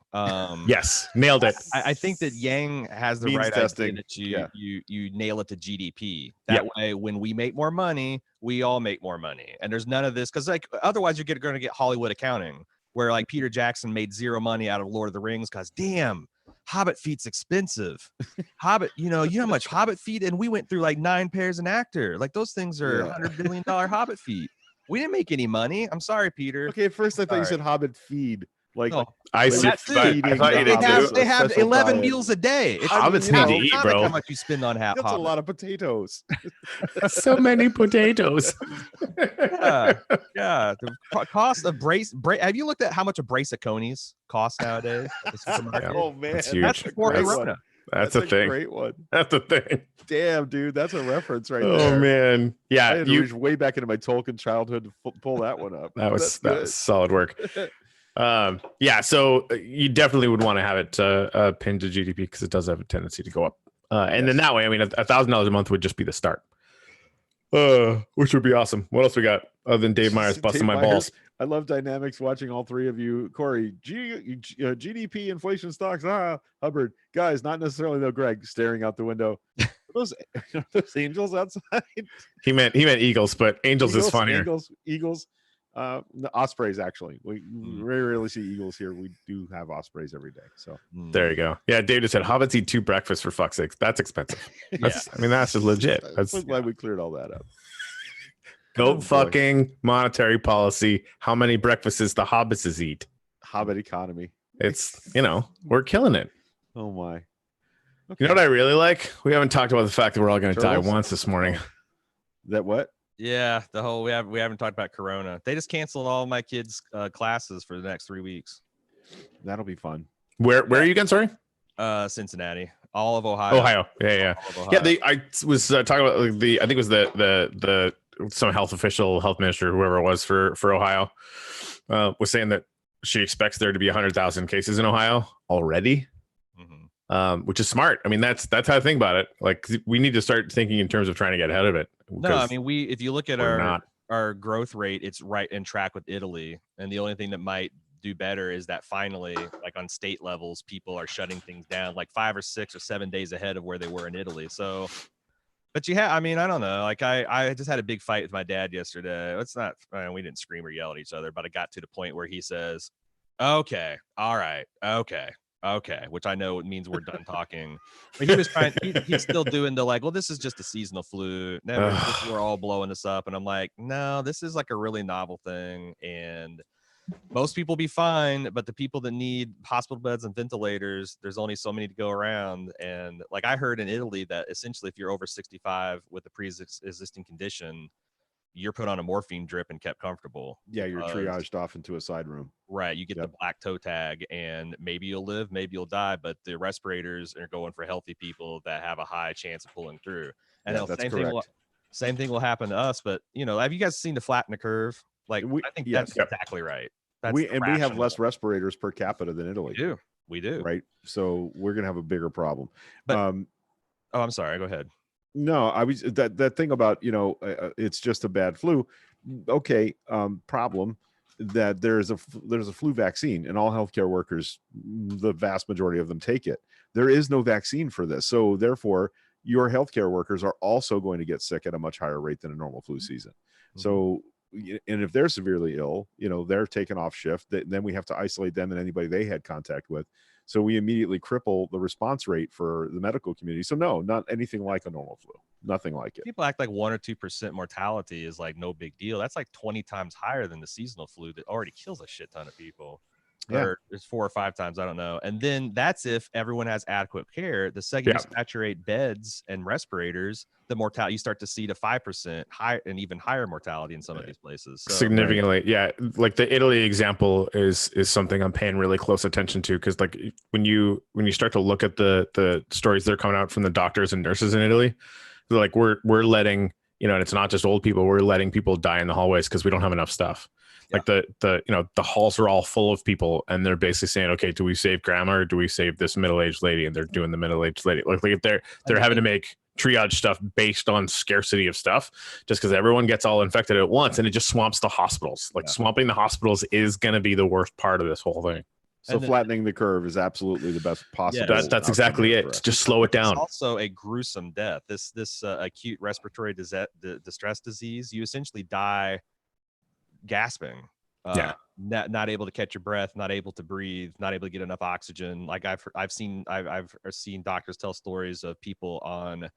Yes, nailed it. I think that Yang has the right idea that you nail it to GDP. That way, when we make more money, we all make more money, and there's none of this because like otherwise you're going to get Hollywood accounting, where like Peter Jackson made zero money out of Lord of the Rings because damn, Hobbit feet's expensive. Hobbit, you know how much Hobbit feet, and we went through like 9 pairs an actor. Like those things are $100 billion Hobbit feet. We didn't make any money. I'm sorry, Peter. Okay, at first I thought you said Hobbit feed. Like I thought you did. They have 11 meals a day. Hobbits need to eat, bro. How much you spend on That's Hobbit. a lot of potatoes. So many potatoes. Yeah. The cost of brace. Have you looked at how much a brace of conies costs nowadays at the supermarket? Oh man, that's huge. That's before Corona. That's a thing. Great one. That's a thing. Damn, dude, that's a reference right there. Oh man, yeah. I had to reach way back into my Tolkien childhood to pull that one up. That was solid work. Yeah, so you definitely would want to have it pinned to GDP because it does have a tendency to go up. And then that way, I mean, $1,000 a month would just be the start, which would be awesome. What else we got other than Dave Myers busting Dave my Myers. balls? I love dynamics watching all three of you. Corey, GDP, inflation, stocks. Hubbard, guys, not necessarily though. Greg staring out the window. Those angels outside. He meant Eagles, but Angels is funnier. Eagles. The ospreys actually. We very rarely see eagles here. We do have ospreys every day. So there you go. Yeah, Dave just said hobbits eat 2 breakfasts for fuck's sake. That's expensive. That's, I mean, that's just legit. That's glad we cleared all that up. Go fucking monetary policy. How many breakfasts the hobbits eat? Hobbit economy. It's, we're killing it. Oh my. Okay. You know what I really like? We haven't talked about the fact that we're all going to die once this morning. That what? Yeah, we haven't talked about Corona. They just canceled all my kids' classes for the next 3 weeks. That'll be fun. Where are you again? Sorry. Cincinnati, all of Ohio. Yeah. I was talking about I think it was the some health minister, whoever it was for Ohio, was saying that she expects there to be 100,000 cases in Ohio already. Which is smart. I mean, that's how I think about it. Like, we need to start thinking in terms of trying to get ahead of it. No, I mean, if you look at our growth rate, it's right in track with Italy. And the only thing that might do better is that finally, like on state levels, people are shutting things down like 5 or 6 or 7 days ahead of where they were in Italy. So, but I mean, I don't know. Like I just had a big fight with my dad yesterday. We didn't scream or yell at each other, but I got to the point where he says, okay, all right, okay, which I know it means we're done talking. But he was he's still doing the like, well, this is just a seasonal flu. We're all blowing this up. And I'm like, no, this is like a really novel thing. And most people be fine, but the people that need hospital beds and ventilators, there's only so many to go around. And like I heard in Italy that essentially if you're over 65 with a pre-existing condition, you're put on a morphine drip and kept comfortable. Yeah, you're triaged off into a side room. Right. You get the black toe tag and maybe you'll live, maybe you'll die, but the respirators are going for healthy people that have a high chance of pulling through. And same thing will happen to us. But, have you guys seen the flatten the curve? Like, I think that's exactly right. We have less respirators per capita than Italy. We do. Right. So we're going to have a bigger problem. But, I'm sorry. Go ahead. No, I was that thing about, it's just a bad flu. Okay. Problem that there's a flu vaccine and all healthcare workers, the vast majority of them take it. There is no vaccine for this. So therefore your healthcare workers are also going to get sick at a much higher rate than a normal flu season. So, and if they're severely ill, they're taken off shift, then we have to isolate them and anybody they had contact with. So we immediately cripple the response rate for the medical community. So no, not anything like a normal flu. Nothing like it. People act like 1 or 2% mortality is like no big deal. That's like 20 times higher than the seasonal flu that already kills a shit ton of people. Yeah. Or it's 4 or 5 times, I don't know. And then that's if everyone has adequate care. The second you saturate beds and respirators, the mortality, you start to see the 5% high and even higher mortality in some of these places. So, significantly. Yeah. Like the Italy example is something I'm paying really close attention to. Cause like when you start to look at the stories that are coming out from the doctors and nurses in Italy, they're like, we're letting, and it's not just old people, we're letting people die in the hallways because we don't have enough stuff. Like the halls are all full of people and they're basically saying, okay, do we save grandma or do we save this middle-aged lady? And they're doing the middle-aged lady. Like they're having to make triage stuff based on scarcity of stuff just because everyone gets all infected at once and it just swamps the hospitals. Like swamping the hospitals is going to be the worst part of this whole thing. So flattening the curve is absolutely the best possible. Yeah, that's exactly it. Just slow it down. It's also a gruesome death. This acute respiratory distress disease, you essentially die gasping, not able to catch your breath, not able to breathe, not able to get enough oxygen. Like I've seen doctors tell stories of people on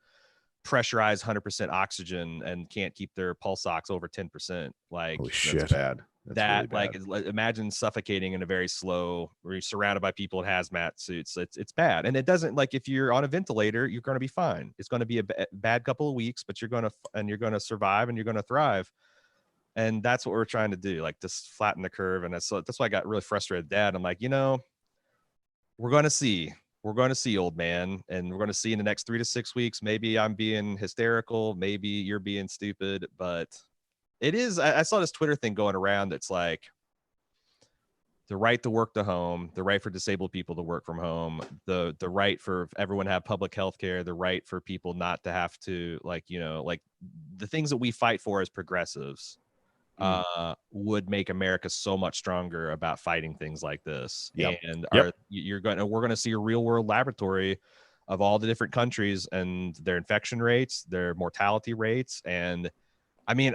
pressurized 100% oxygen and can't keep their pulse ox over 10%. Like, holy shit, that's bad. That's really bad. Imagine suffocating in a very slow, where you're surrounded by people in hazmat suits. It's bad. And it doesn't, like, if you're on a ventilator, you're going to be fine. It's going to be a bad couple of weeks, but you're going to survive and you're going to thrive. And that's what we're trying to do, like just flatten the curve. And that's why I got really frustrated with Dad. I'm like, we're going to see, old man, and we're going to see in the next 3 to 6 weeks. Maybe I'm being hysterical. Maybe you're being stupid, but it is. I saw this Twitter thing going around. That's like the right to work to home, the right for disabled people to work from home, the right for everyone to have public health care, the right for people not to have to, like, you know, like the things that we fight for as progressives would make America so much stronger about fighting things like this. And we're going to see a real world laboratory of all the different countries and their infection rates, their mortality rates. And I mean,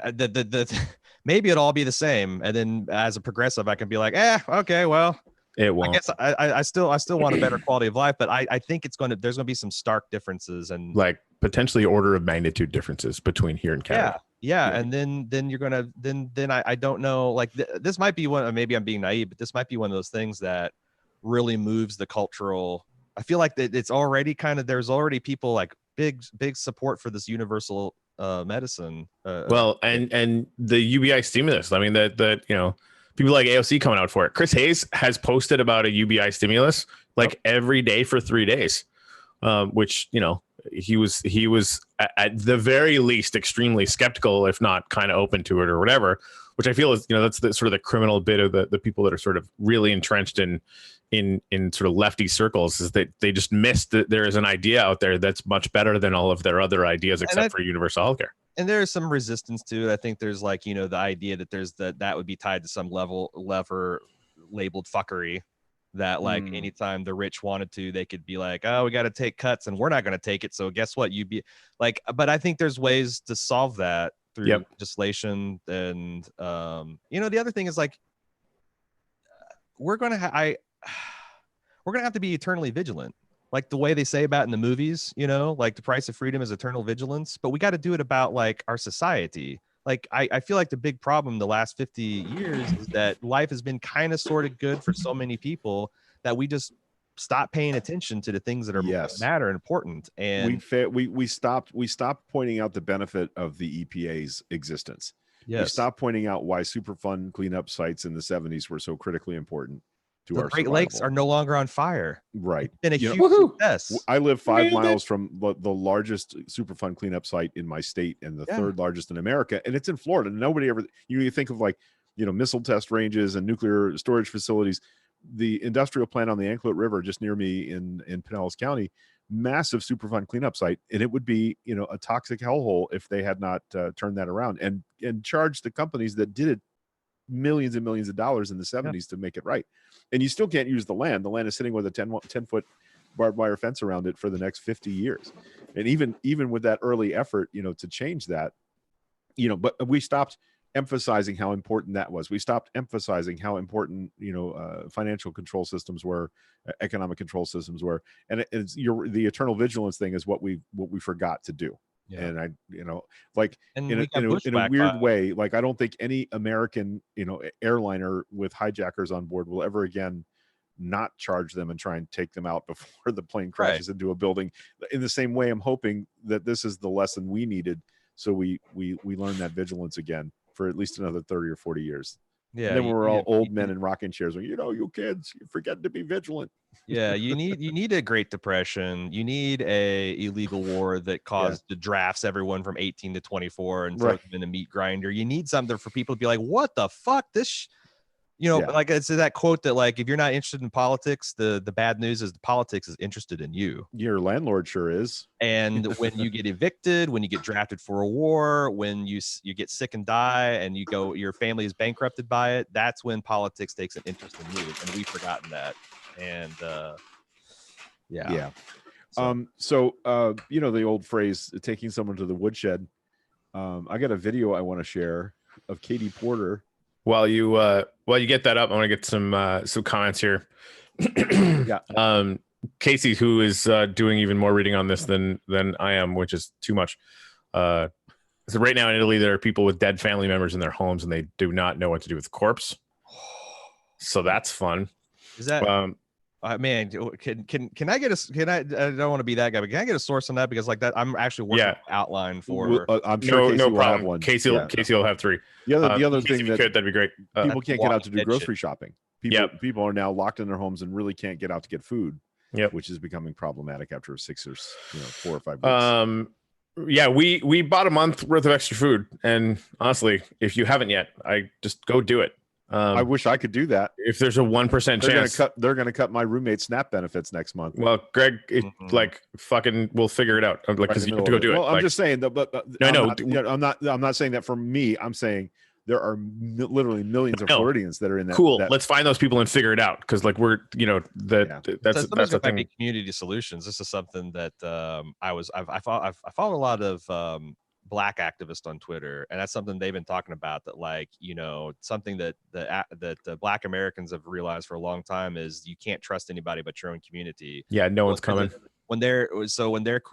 maybe it'll all be the same. And then as a progressive, I can be like, okay, well, it won't. I guess I still want a better quality of life, but I think there's going to be some stark differences and like potentially order of magnitude differences between here and Canada. Yeah. And then you're going to, then I don't know, like this might be one, maybe I'm being naive, but this might be one of those things that really moves the cultural. I feel like that it's already there's already people like big support for this universal medicine. Well, and the UBI stimulus. I mean, that you know, people like AOC coming out for it. Chris Hayes has posted about a UBI stimulus like every day for 3 days, which, you know, he was at the very least extremely skeptical, if not kind of open to it or whatever. Which I feel is, you know, that's the sort of the criminal bit of the people that are sort of really entrenched in sort of lefty circles, is that they just missed that there is an idea out there that's much better than all of their other ideas, except for universal healthcare. And there's some resistance to it. I think there's, like, you know, the idea that there's that would be tied to some lever labeled fuckery, that like anytime the rich wanted to, they could be like, oh, we got to take cuts and we're not going to take it. So guess what? You'd be like, but I think there's ways to solve that through legislation. And, you know, the other thing is, like, we're going to have to be eternally vigilant. Like the way they say about in the movies, you know, like the price of freedom is eternal vigilance, but we got to do it about like our society. Like, I feel like the big problem the last 50 years is that life has been kind of sort of good for so many people that we just stop paying attention to the things that are matter and important. And we stopped pointing out the benefit of the EPA's existence. We stopped pointing out why Superfund cleanup sites in the 70s were so critically important to our Great Lakes are no longer on fire. Right. It's been a huge success. I live 5 miles from the largest Superfund cleanup site in my state and the third largest in America. And it's in Florida. Nobody ever, you think of, like, you know, missile test ranges and nuclear storage facilities. The industrial plant on the Anklet River just near me in Pinellas County, massive Superfund cleanup site. And it would be, you know, a toxic hellhole if they had not turned that around and charged the companies that did it millions and millions of dollars in the 70s to make it right. And you still can't use the land. The land is sitting with a 10-foot barbed wire fence around it for the next 50 years. And even with that early effort, you know, to change that, you know, but we stopped emphasizing how important that was. We stopped emphasizing how important, you know, financial control systems were, economic control systems were. And the eternal vigilance thing is what we forgot to do. And I, you know, like in a weird way, like I don't think any American, you know, airliner with hijackers on board will ever again not charge them and try and take them out before the plane crashes into a building. In the same way, I'm hoping that this is the lesson we needed, so we learn that vigilance again for at least another 30 or 40 years. Yeah, and then we're all old men in rocking chairs. You know, you kids, you forget to be vigilant. Yeah, you need a Great Depression. You need a illegal war that caused the drafts everyone from 18 to 24 and throws them in a meat grinder. You need something for people to be like, what the fuck? This, you know, like it's that quote that, like, if you're not interested in politics, the bad news is the politics is interested in you. Your landlord sure is. And when you get evicted, when you get drafted for a war, when you get sick and die, and your family is bankrupted by it, that's when politics takes an interest in you. And we've forgotten that. And so you know, the old phrase, taking someone to the woodshed. I got a video I want to share of Katie Porter. While you get that up, I want to get some comments here. Casey, who is doing even more reading on this than I am, which is too much. So right now in Italy, there are people with dead family members in their homes, and they do not know what to do with the corpse. So that's fun. Is that man? Can I get I don't want to be that guy, but can I get a source on that? Because like that, I'm actually working an outline for. I'm sure Casey will have one. Casey will have 3. The other thing that'd be great. People can't get out to do grocery shopping. People are now locked in their homes and really can't get out to get food. Which is becoming problematic after 6 or 4 or 5 weeks. We bought a month worth of extra food, and honestly, if you haven't yet, I just go do it. I wish I could do that. If there's a 1% chance, they're gonna cut my roommate's SNAP benefits next month. Well, Greg, like fucking, we'll figure it out. Like, because you have to go do it. Well, I'm just saying that, but no, I know. I'm not saying that for me. I'm saying there are literally millions of Floridians that are in that. Cool. Let's find those people and figure it out. Because like that's the thing. Be community solutions. This is something that I follow a lot of Black activists on Twitter, and that's something they've been talking about. That something that the Black Americans have realized for a long time is you can't trust anybody but your own community. Yeah, no one's coming. When their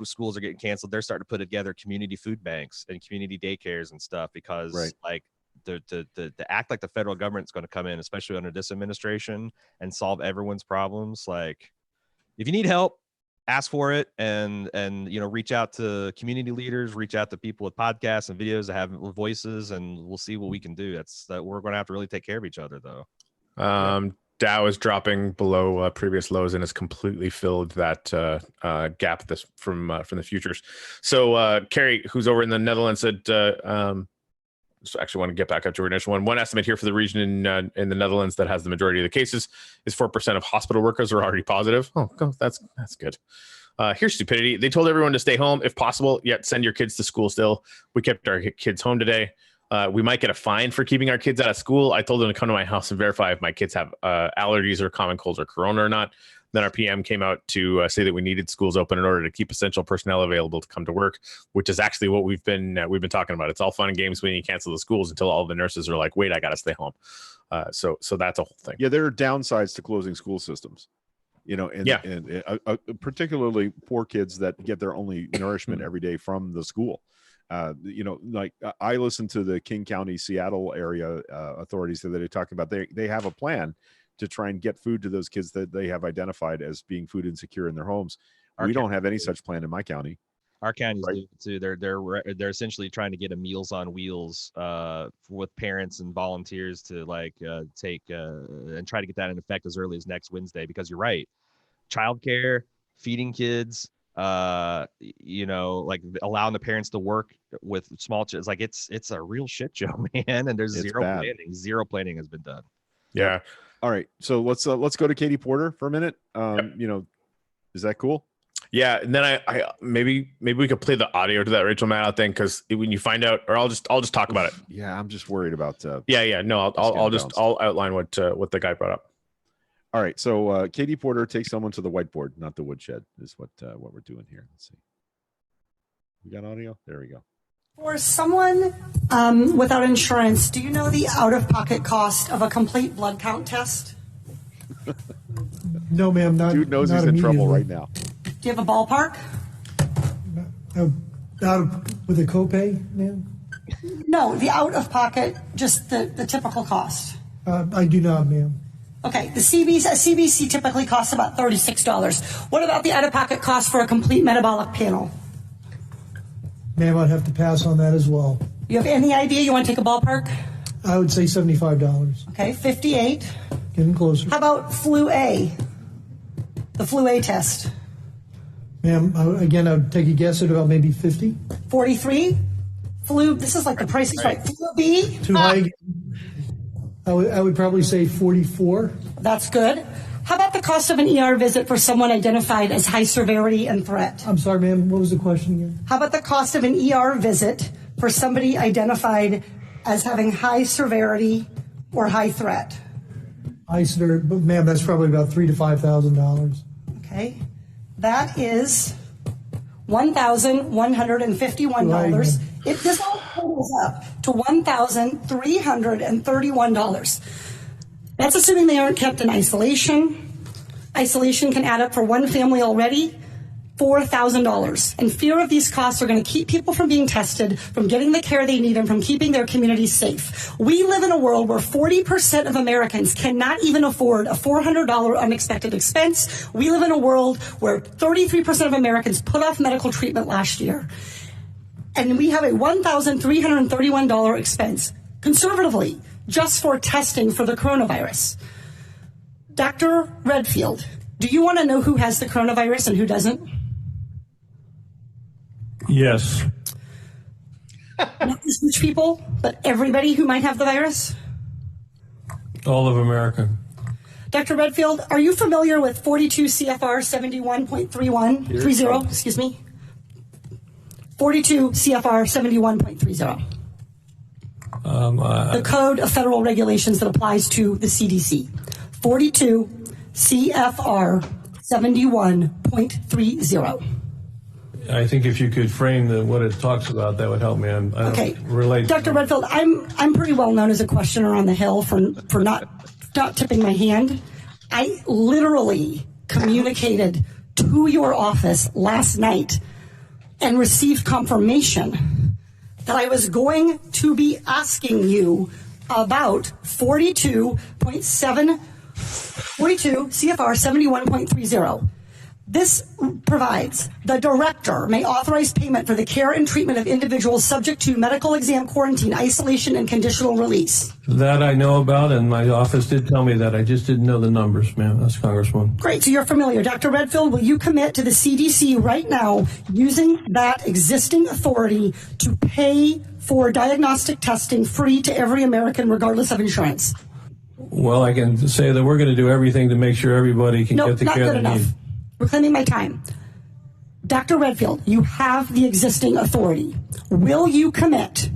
schools are getting canceled, they're starting to put together community food banks and community daycares and stuff because like the act like the federal government's going to come in, especially under this administration, and solve everyone's problems. Like, if you need help, ask for it, and reach out to community leaders, reach out to people with podcasts and videos that have voices, and we'll see what we can do. We're going to have to really take care of each other, though. Dow is dropping below previous lows and has completely filled that gap from the futures. So Carrie, who's over in the Netherlands, said so I actually want to get back up to our initial one. One estimate here for the region in the Netherlands that has the majority of the cases is 4% of hospital workers are already positive. Oh, that's good. Here's stupidity. They told everyone to stay home if possible, yet send your kids to school still. We kept our kids home today. We might get a fine for keeping our kids out of school. I told them to come to my house and verify if my kids have allergies or common colds or corona or not. Then our PM came out to say that we needed schools open in order to keep essential personnel available to come to work, which is actually what we've been talking about. It's all fun and games when you cancel the schools until all the nurses are like, wait, I got to stay home. So that's a whole thing. Yeah, there are downsides to closing school systems. And particularly poor kids that get their only nourishment every day from the school. Like I listen to the King County, Seattle area authorities that they talk about. They have a plan to try and get food to those kids that they have identified as being food insecure in their homes. We don't have any such plan in my county. Our counties do too. They're essentially trying to get a Meals on Wheels with parents and volunteers to take and try to get that in effect as early as next Wednesday. Because you're right, childcare, feeding kids, like allowing the parents to work with small kids, like it's a real shit show, man. And there's zero planning has been done. Yeah. All right, so let's go to Katie Porter for a minute. Is that cool? Yeah, and then I maybe we could play the audio to that Rachel Maddow thing, because when you find out, or I'll just talk about it. Yeah, I'm just worried about. No, I'll outline what the guy brought up. All right, so Katie Porter takes someone to the whiteboard, not the woodshed, is what we're doing here. Let's see. We got audio. There we go. For someone without insurance, do you know the out-of-pocket cost of a complete blood count test? No, ma'am. Dude knows he's in trouble right now. Do you have a ballpark? With a copay, ma'am? No, the out-of-pocket, just the typical cost. I do not, ma'am. Okay, a CBC typically costs about $36. What about the out-of-pocket cost for a complete metabolic panel? Ma'am, I'd have to pass on that as well. You have any idea? You want to take a ballpark? I would say $75. Okay, 58. Getting closer. How about flu A? The flu A test. Ma'am, again, I would take a guess at about maybe 50. 43. Flu, this is like the price is right. Flu B? Too high. I would probably say 44. That's good. How about the cost of an ER visit for someone identified as high severity and threat? I'm sorry, ma'am. What was the question again? How about the cost of an ER visit for somebody identified as having high severity or high threat? High severity, but ma'am, that's probably about $3,000 to $5,000. Okay, that is $1,151. This all totals up to $1,331. That's assuming they aren't kept in isolation. Isolation can add up for one family already, $4,000. And fear of these costs are going to keep people from being tested, from getting the care they need, and from keeping their communities safe. We live in a world where 40% of Americans cannot even afford a $400 unexpected expense. We live in a world where 33% of Americans put off medical treatment last year. And we have a $1,331 expense, conservatively, just for testing for the coronavirus. Dr. Redfield, do you want to know who has the coronavirus and who doesn't? Yes. Not just rich people, but everybody who might have the virus? All of America. Dr. Redfield, are you familiar with 42 CFR 71.30, excuse me? 42 CFR 71.30. The Code of Federal Regulations that applies to the CDC. 42 CFR 71.30. I think if you could frame what it talks about, that would help me. I Okay. don't relate. Dr. Redfield, I'm pretty well known as a questioner on the Hill for not tipping my hand. I literally communicated to your office last night and received confirmation that I was going to be asking you about 42 CFR 71.30. This provides the director may authorize payment for the care and treatment of individuals subject to medical exam, quarantine, isolation, and conditional release. That I know about, and my office did tell me that. I just didn't know the numbers, ma'am. That's Congresswoman. Great, so you're familiar. Dr. Redfield, will you commit to the CDC right now using that existing authority to pay for diagnostic testing free to every American regardless of insurance? Well, I can say that we're going to do everything to make sure everybody can get the care they need. Reclaiming my time. Dr. Redfield, you have the existing authority. Will you commit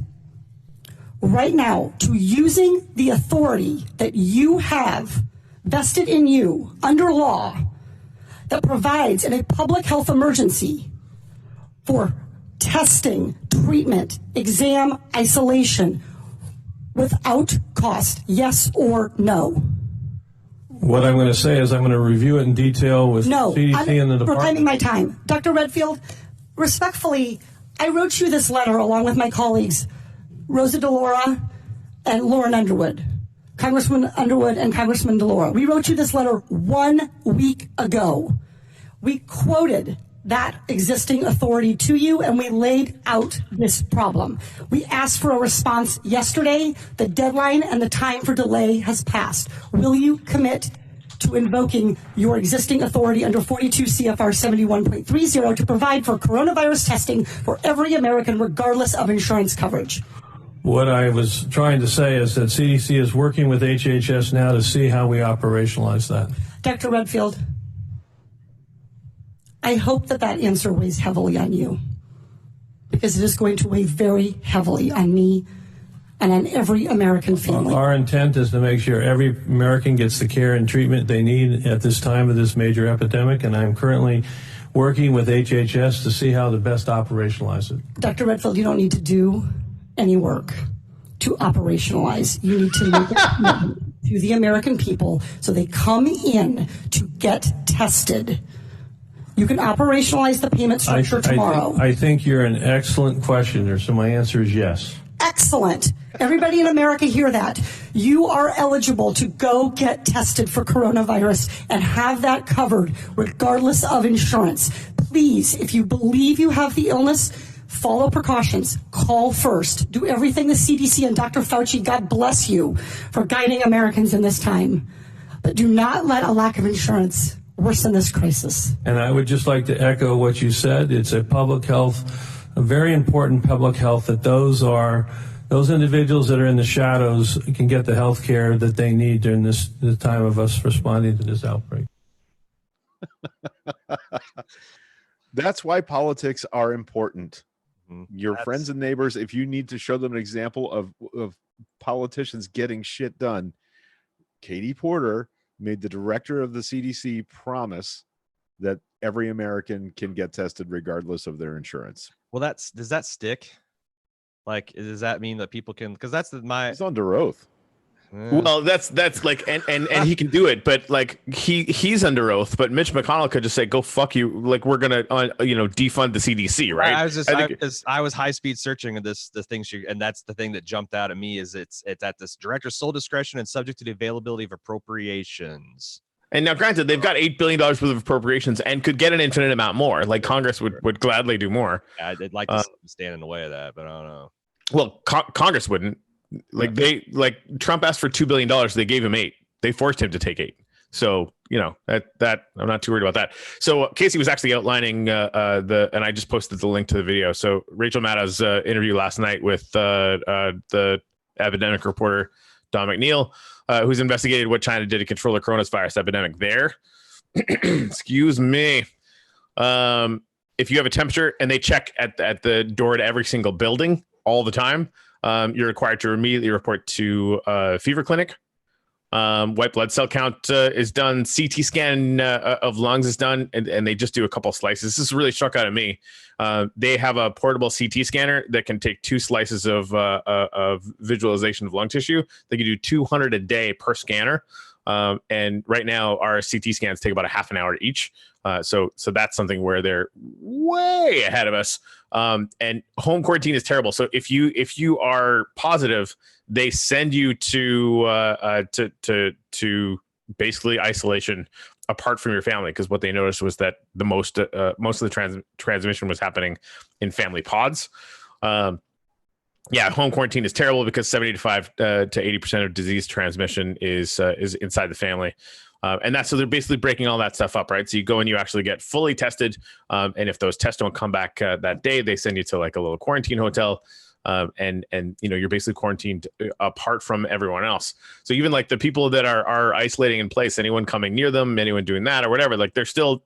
right now to using the authority that you have vested in you under law that provides in a public health emergency for testing, treatment, exam, isolation without cost? Yes or no? What I'm going to say is I'm going to review it in detail with CDC and the department. Reclaiming my time. Dr. Redfield, respectfully, I wrote you this letter along with my colleagues, Rosa DeLaura and Lauren Underwood, Congressman Underwood and Congressman DeLaura. We wrote you this letter 1 week ago. We quoted that existing authority to you, and we laid out this problem. We asked for a response yesterday. The deadline and the time for delay has passed. Will you commit to invoking your existing authority under 42 CFR 71.30 to provide for coronavirus testing for every American regardless of insurance coverage? What I was trying to say is that CDC is working with HHS now to see how we operationalize that. Dr. Redfield, I hope that answer weighs heavily on you, because it is going to weigh very heavily on me and on every American family. Our intent is to make sure every American gets the care and treatment they need at this time of this major epidemic, and I'm currently working with HHS to see how to best operationalize it. Dr. Redfield, you don't need to do any work to operationalize. You need to make a commitment to the American people so they come in to get tested. You can operationalize the payment structure tomorrow. I think you're an excellent questioner, so my answer is yes. Excellent. Everybody in America hear that. You are eligible to go get tested for coronavirus and have that covered regardless of insurance. Please, if you believe you have the illness, follow precautions. Call first. Do everything the CDC and Dr. Fauci, God bless you, for guiding Americans in this time. But do not let a lack of insurance worsen this crisis. And I would just like to echo what you said. It's a public health, a very important public health, that those individuals that are in the shadows can get the health care that they need during the time of us responding to this outbreak. That's why politics are important. Your friends and neighbors, if you need to show them an example of politicians getting shit done, Katie Porter made the director of the CDC promise that every American can get tested regardless of their insurance. Well, does that stick? Like, does that mean that people can? Because he's under oath. Well, that's like, and he can do it, but like he's under oath. But Mitch McConnell could just say, "Go fuck you!" Like, we're gonna, defund the CDC, right? I was high speed searching the things, and that's the thing that jumped out at me is it's at this director's sole discretion and subject to the availability of appropriations. And now, granted, they've got $8 billion worth of appropriations and could get an infinite amount more. Like Congress would gladly do more. Yeah, I'd like to stand in the way of that, but I don't know. Well, Congress wouldn't. Trump asked for $2 billion. They gave him $8. They forced him to take $8. So, that I'm not too worried about that. So Casey was actually outlining and I just posted the link to the video. So Rachel Maddow's interview last night with the epidemic reporter Don McNeil, who's investigated what China did to control the coronavirus epidemic there. Excuse me. If you have a temperature and they check at the door to every single building all the time, you're required to immediately report to a fever clinic. White blood cell count is done. CT scan of lungs is done, and they just do a couple slices. This is really struck out at me. They have a portable CT scanner that can take 2 slices of visualization of lung tissue. They can do 200 a day per scanner. And right now, our CT scans take about a half an hour each. So that's something where they're way ahead of us. And home quarantine is terrible. So if you are positive, they send you to basically isolation apart from your family, because what they noticed was that the most of the transmission was happening in family pods. Home quarantine is terrible because 75 to 80% of disease transmission is inside the family. And so they're basically breaking all that stuff up, right? So you go and you actually get fully tested. And if those tests don't come back that day, they send you to like a little quarantine hotel. And you're basically quarantined apart from everyone else. So even like the people that are isolating in place, anyone coming near them, anyone doing that or whatever, like they're still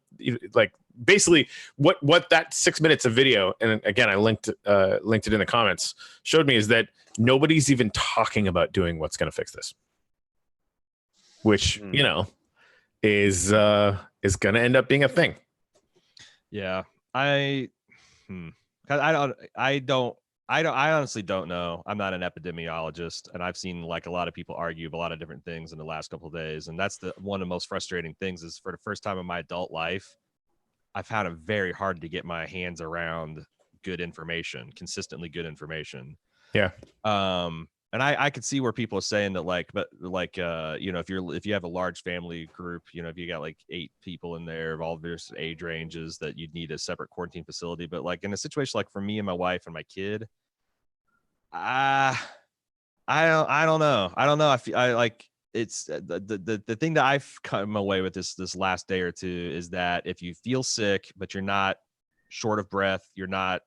like basically what that 6 minutes of video, and again I linked it in the comments, showed me is that nobody's even talking about doing what's going to fix this, which is going to end up being a thing. Yeah, I honestly don't know. I'm not an epidemiologist, and I've seen like a lot of people argue a lot of different things in the last couple of days. And that's one of the most frustrating things is for the first time in my adult life, I've found it very hard to get my hands around good information, consistently good information. Yeah. And I could see where people are saying that if you have a large family group, if you got like 8 people in there of all various age ranges, that you'd need a separate quarantine facility. But like in a situation like for me and my wife and my kid, I don't know. I like it's the thing that I've come away with this last day or two is that if you feel sick, but you're not short of breath, you're not,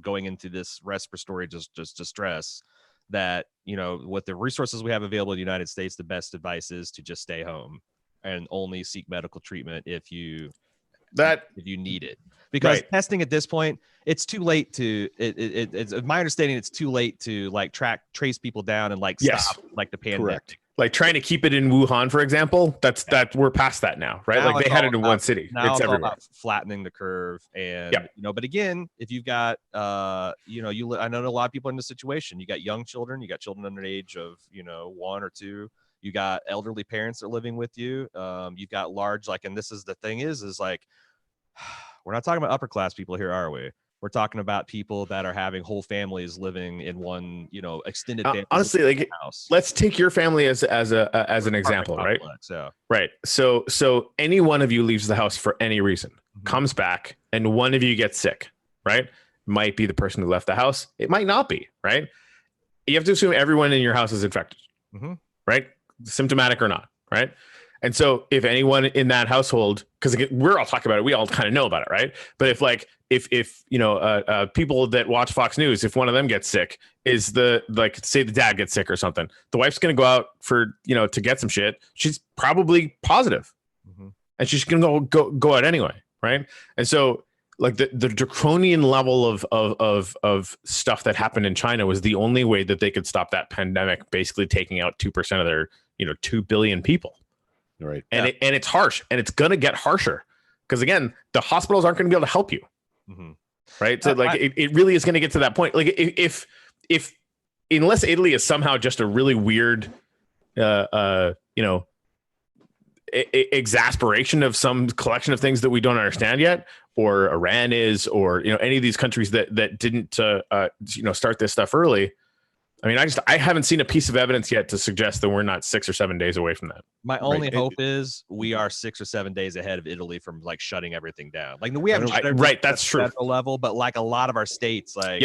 going into this respiratory just distress, that, with the resources we have available in the United States, the best advice is to just stay home and only seek medical treatment if you need it. Because testing at this point, it's too late to it's my understanding it's too late to like trace people down and like stop like the pandemic. Correct. Like trying to keep it in Wuhan, for example, that we're past that now, right? Now like they had it in one city. Now it's everywhere. about flattening the curve, and but again, if you've got I know a lot of people in this situation. You got young children, you got children under the age of 1 or 2. You got elderly parents that are living with you. You've got large and this is the thing is like we're not talking about upper class people here, are we? We're talking about people that are having whole families living in one, extended family honestly, like house. Let's take your family as an example, right? Yeah. Right. So any one of you leaves the house for any reason, comes back, and one of you gets sick, right? Might be the person who left the house. It might not be, right? You have to assume everyone in your house is infected, right? Symptomatic or not, right? And so if anyone in that household, because we're all talking about it, we all kind of know about it, right? But if people that watch Fox News, if one of them gets sick, is say the dad gets sick or something, the wife's going to go out for to get some shit. She's probably positive, and she's going to go out anyway, right? And so like the draconian level of stuff that happened in China was the only way that they could stop that pandemic, basically taking out 2% of their 2 billion people. Right. And it's harsh, and it's going to get harsher because again, the hospitals aren't going to be able to help you. Right. So it really is going to get to that point. Like if unless Italy is somehow just a really weird, exasperation of some collection of things that we don't understand yet, or Iran is, or, any of these countries that didn't, start this stuff early. I mean, I haven't seen a piece of evidence yet to suggest that we're not 6 or 7 days away from that. My only hope is we are 6 or 7 days ahead of Italy from like shutting everything down. Like we haven't right. That's true. Federal level, but like a lot of our states, are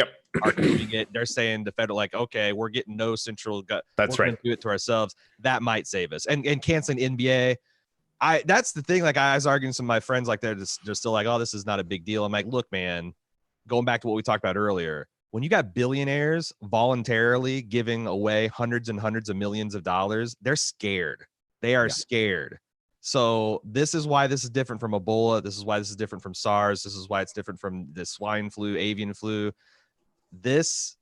doing it. They're saying the federal, okay, we're getting no central gut. That's we're right. Gonna do it to ourselves. That might save us. And canceling NBA. That's the thing. Like I was arguing with some of my friends, like they're still like, oh, this is not a big deal. I'm like, look, man, going back to what we talked about earlier. when you got billionaires voluntarily giving away hundreds and hundreds of millions of dollars, they're scared. They are scared. So this is why this is different from Ebola. This is why this is different from SARS. This is why it's different from the swine flu, avian flu. This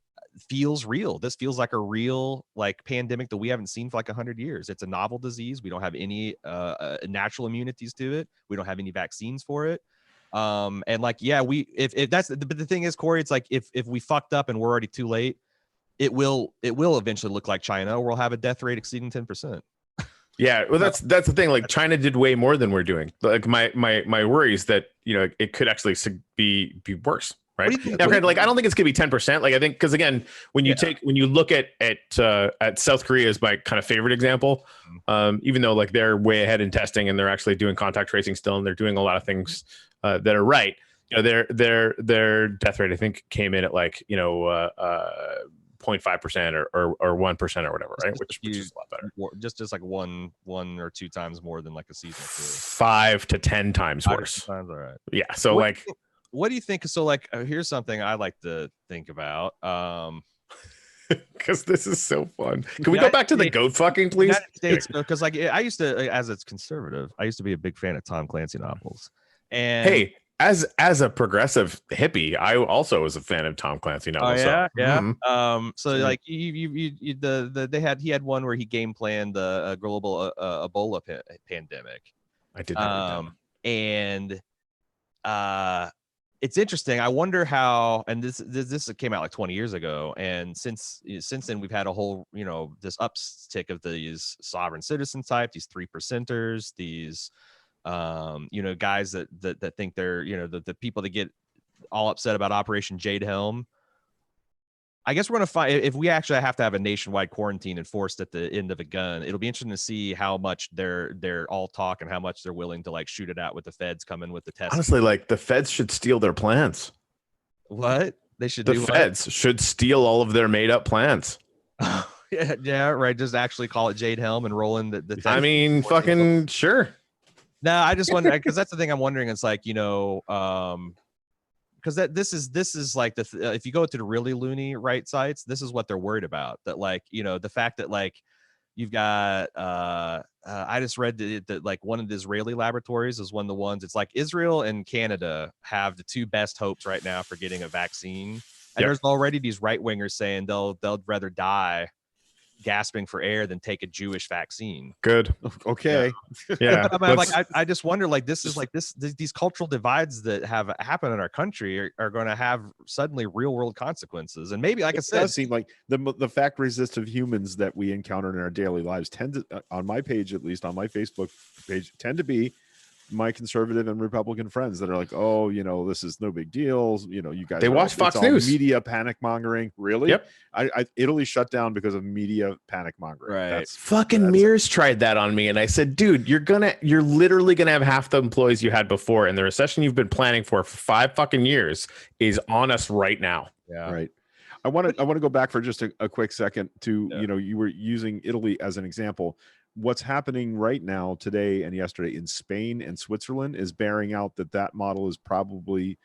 feels real. This feels like a real like pandemic that we haven't seen for like 100 years. It's a novel disease. We don't have any natural immunities to it. We don't have any vaccines for it. And like, yeah, if that's, but the thing is, Corey, it's like, if we fucked up and we're already too late, it will eventually look like China, or we'll have a death rate exceeding 10%. Yeah, well, that's the thing. Like, China did way more than we're doing. Like, my worry is that, you know, it could actually be worse, right? Now, granted, like, I don't think it's gonna be 10%. Like, I think, because again, when you look at South Korea as my kind of favorite example, even though like they're way ahead in testing and they're actually doing contact tracing still, and they're doing a lot of things that are right. You know, their death rate, I think, came in at like, you know, 0.5% or 1% or whatever, right? Which is a lot better. Just like one or two times more than like a seasonal flu. 5 to 10 times worse. All right. Yeah. So what do you think? So like, here's something I like to think about. Because this is so fun. Can we go back to the goat fucking, please? United States, because like I used to, as a conservative, I used to be a big fan of Tom Clancy novels. And hey, as a progressive hippie, I also was a fan of Tom Clancy novels. Oh, yeah. So like he had one where he game planned the global Ebola pandemic. I did not and it's interesting. I wonder how, and this came out like 20 years ago, and since then we've had a whole, you know, this uptick of these sovereign citizen type, these 3%ers, these you know, guys that think they're, you know, the people that get all upset about Operation Jade Helm. I guess we're going to find, if we actually have to have a nationwide quarantine enforced at the end of a gun, it'll be interesting to see how much they're all talk and how much they're willing to like shoot it out with the feds coming with the test. Honestly, like, the feds should steal their plans. What? They should The feds should steal all of their made up plans. yeah, right. Just actually call it Jade Helm and roll in the test. I mean, fucking sure. No, I just wonder, because that's the thing I'm wondering. It's like, you know, because this is like if you go to the really loony right sites, this is what they're worried about. That, like, you know, the fact that like you've got I just read that like one of the Israeli laboratories is one of the ones. It's like Israel and Canada have the two best hopes right now for getting a vaccine, and there's already these right wingers saying they'll rather die gasping for air than take a Jewish vaccine. Good. Okay. Yeah. But like, I just wonder, like, this is like these cultural divides that have happened in our country are going to have suddenly real world consequences. And maybe, like I said, it does seem like the fact resistive humans that we encounter in our daily lives tend to, on my page, at least on my Facebook page, tend to be my conservative and Republican friends that are like, oh, you know, this is no big deal. You know, you guys, they watch Fox News. Media panic mongering. Really? Yep. Italy shut down because of media panic mongering. Right. Fucking Mears tried that on me, and I said, dude, you're literally gonna have half the employees you had before, and the recession you've been planning for 5 fucking years is on us right now. Yeah. Right. I want to go back for just a quick second to, you know, you were using Italy as an example. What's happening right now, today and yesterday, in Spain and Switzerland is bearing out that model is probably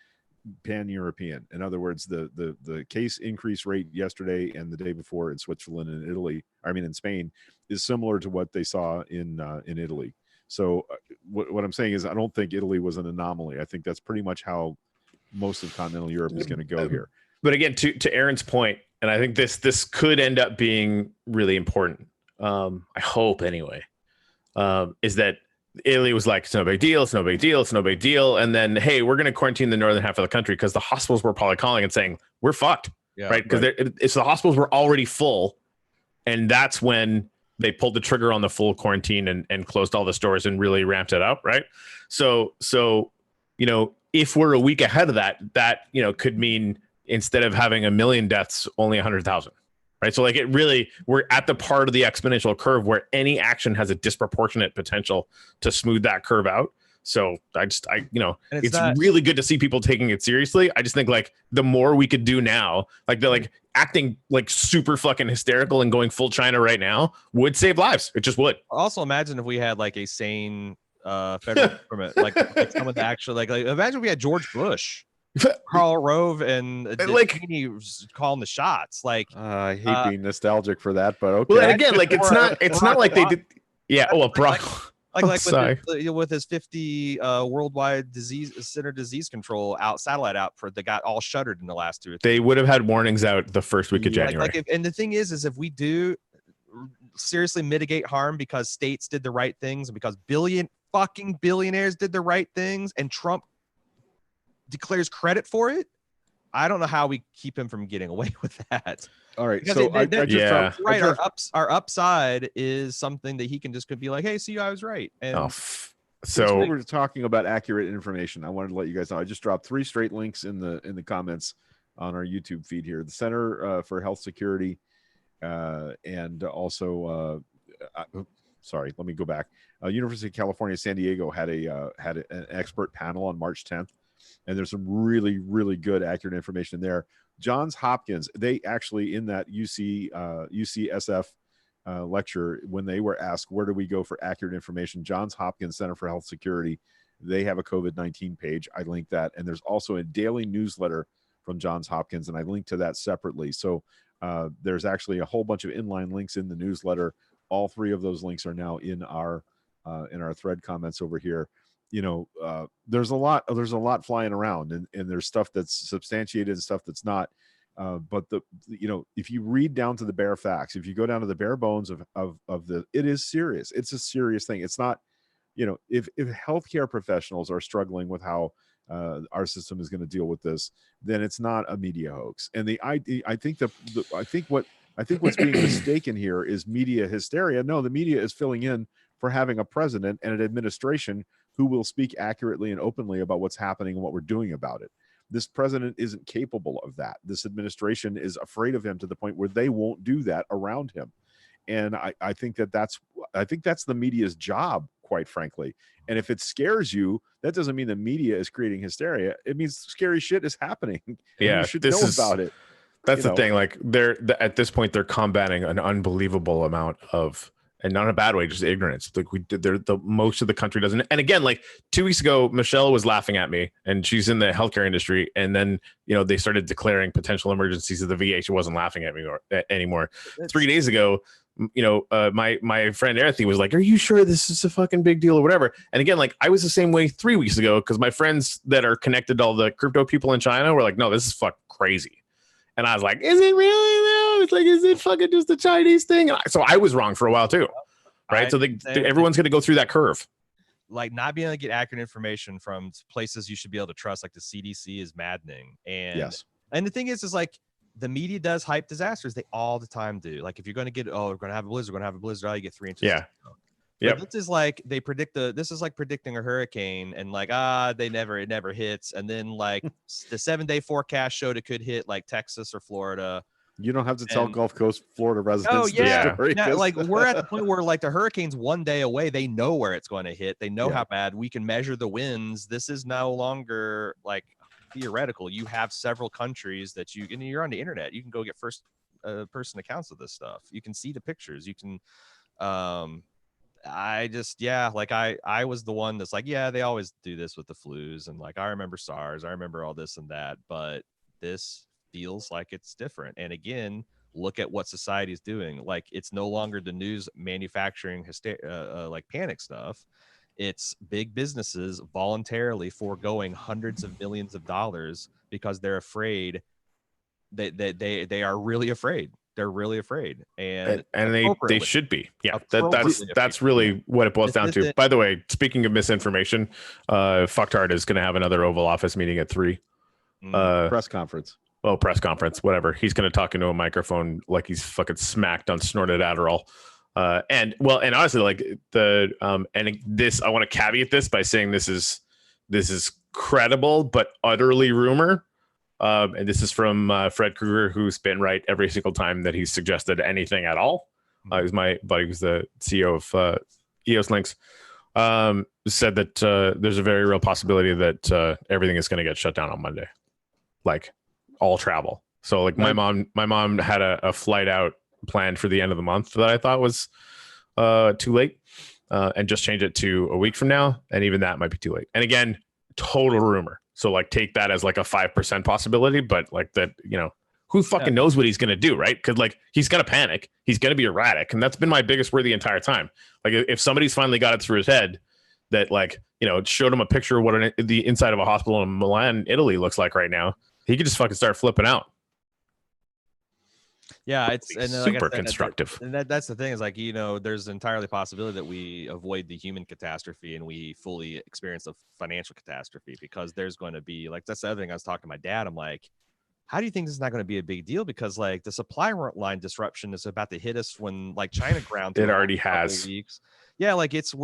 pan-European. In other words, the case increase rate yesterday and the day before in Switzerland and Italy, I mean in Spain, is similar to what they saw in Italy. So what I'm saying is, I don't think Italy was an anomaly. I think that's pretty much how most of continental Europe is going to go here. But again, to Aaron's point, and I think this could end up being really important. I hope anyway, is that Italy was like, it's no big deal, it's no big deal, it's no big deal. And then, hey, we're going to quarantine the northern half of the country because the hospitals were probably calling and saying, we're fucked, right? Because it's the hospitals were already full. And that's when they pulled the trigger on the full quarantine and closed all the stores and really ramped it up, right? So you know, if we're a week ahead of that, you know, could mean instead of having 1 million deaths, only 100,000. Right. So like, it really, we're at the part of the exponential curve where any action has a disproportionate potential to smooth that curve out. So you know, it's really good to see people taking it seriously. I just think like the more we could do now, like they're like acting like super fucking hysterical and going full China right now would save lives. It just would. Also imagine if we had like a sane federal government, like someone to actually like imagine if we had George Bush. Karl Rove and like Cheney calling the shots. Like, I hate being nostalgic for that, but okay. well, and again, like it's not like they did. Yeah. Oh, well, Brock. With his 50 worldwide center disease control satellite out that got all shuttered in the last 2 or 3. They would have had warnings out the first week of January. And the thing is if we do seriously mitigate harm because states did the right things and because billionaires did the right things and Trump declares credit for it, I don't know how we keep him from getting away with that. All right. Because So our upside is something that he can just could be like, hey, see, I was right. And so we're talking about accurate information. I wanted to let you guys know. I just dropped 3 straight links in the comments on our YouTube feed here. The Center for Health Security, and also, sorry, let me go back. University of California, San Diego had an expert panel on March 10th, and there's some really, really good accurate information there. Johns Hopkins, they actually in that UCSF lecture, when they were asked where do we go for accurate information, Johns Hopkins Center for Health Security, they have a COVID-19 page. I linked that, and there's also a daily newsletter from Johns Hopkins, and I linked to that separately. So there's actually a whole bunch of inline links in the newsletter. All 3 of those links are now in our thread comments over here. You know, there's a lot flying around, and there's stuff that's substantiated and stuff that's not. But if you read down to the bare facts, if you go down to the bare bones it is serious. It's a serious thing. It's not, if healthcare professionals are struggling with how our system is going to deal with this, then it's not a media hoax. And I think what's being mistaken here is media hysteria. No, the media is filling in for having a president and an administration who will speak accurately and openly about what's happening and what we're doing about it. This president isn't capable of that. This administration is afraid of him to the point where they won't do that around him. And I think that's the media's job, quite frankly. And if it scares you, that doesn't mean the media is creating hysteria. It means scary shit is happening. Yeah, you should know about it. That's the thing. Like at this point, they're combating an unbelievable amount of, and not in a bad way, just ignorance. Like most of the country doesn't. And again, like 2 weeks ago, Michelle was laughing at me, and she's in the healthcare industry. And then, they started declaring potential emergencies at the VA. She wasn't laughing at me anymore. 3 days ago, my friend Anthony was like, "Are you sure this is a fucking big deal or whatever?" And again, like I was the same way 3 weeks ago, because my friends that are connected to all the crypto people in China were like, "No, this is fucking crazy." And I was like, "Is it really though? It's like, is it fucking just a Chinese thing?" So I was wrong for a while too, right? So everyone's going to go through that curve. Like not being able to get accurate information from places you should be able to trust, like the CDC, is maddening. And yes, and the thing is like the media does hype disasters. They all the time do. Like if you're going to get, we're going to have a blizzard, we're going to have a blizzard. You get 3 inches. Yeah. Yeah. This is like this is like predicting a hurricane, and like it never hits, and then like the 7-day forecast showed it could hit like Texas or Florida. You don't have to tell Gulf Coast Florida residents. Oh yeah, now, like we're at the point where like the hurricane's 1 day away. They know where it's going to hit. They know how bad. We can measure the winds. This is no longer like theoretical. You have several countries that you're on the internet. You can go get first person accounts of this stuff. You can see the pictures. You can. I was the one that's like, yeah, they always do this with the flus, and like I remember SARS, I remember all this and that, but this feels like it's different. And again, look at what society is doing. Like it's no longer the news manufacturing like panic stuff. It's big businesses voluntarily foregoing hundreds of millions of dollars because they're afraid. They are really afraid. They're really afraid, and they should be. Yeah, that's really what it boils down to. By the way, speaking of misinformation, Fucktard is going to have another Oval Office meeting at 3. Press conference. Well, press conference, whatever. He's going to talk into a microphone like he's fucking smacked on snorted Adderall. And honestly, like I want to caveat this by saying this is credible but utterly rumor. And this is from Fred Krueger, who's been right every single time that he's suggested anything at all. He's my buddy, who's the CEO of EOS Links. Said that there's a very real possibility that everything is going to get shut down on Monday, like all travel. So like my mom had a flight out planned for the end of the month that I thought was too late, and just changed it to a week from now, and even that might be too late. And again, total rumor. So like take that as like a 5% possibility, but like that, who fucking knows what he's going to do, right? Because like he's going to panic, he's going to be erratic, and that's been my biggest worry the entire time. Like if somebody's finally got it through his head that like showed him a picture of what the inside of a hospital in Milan, Italy looks like right now, he could just fucking start flipping out. Yeah, it's super constructive. And that's the thing is like, there's entirely possibility that we avoid the human catastrophe and we fully experience a financial catastrophe, because there's going to be like, that's the other thing. I was talking to my dad. I'm like, how do you think this is not going to be a big deal? Because like the supply line disruption is about to hit us when like China ground. It already has. Weeks. Yeah, like this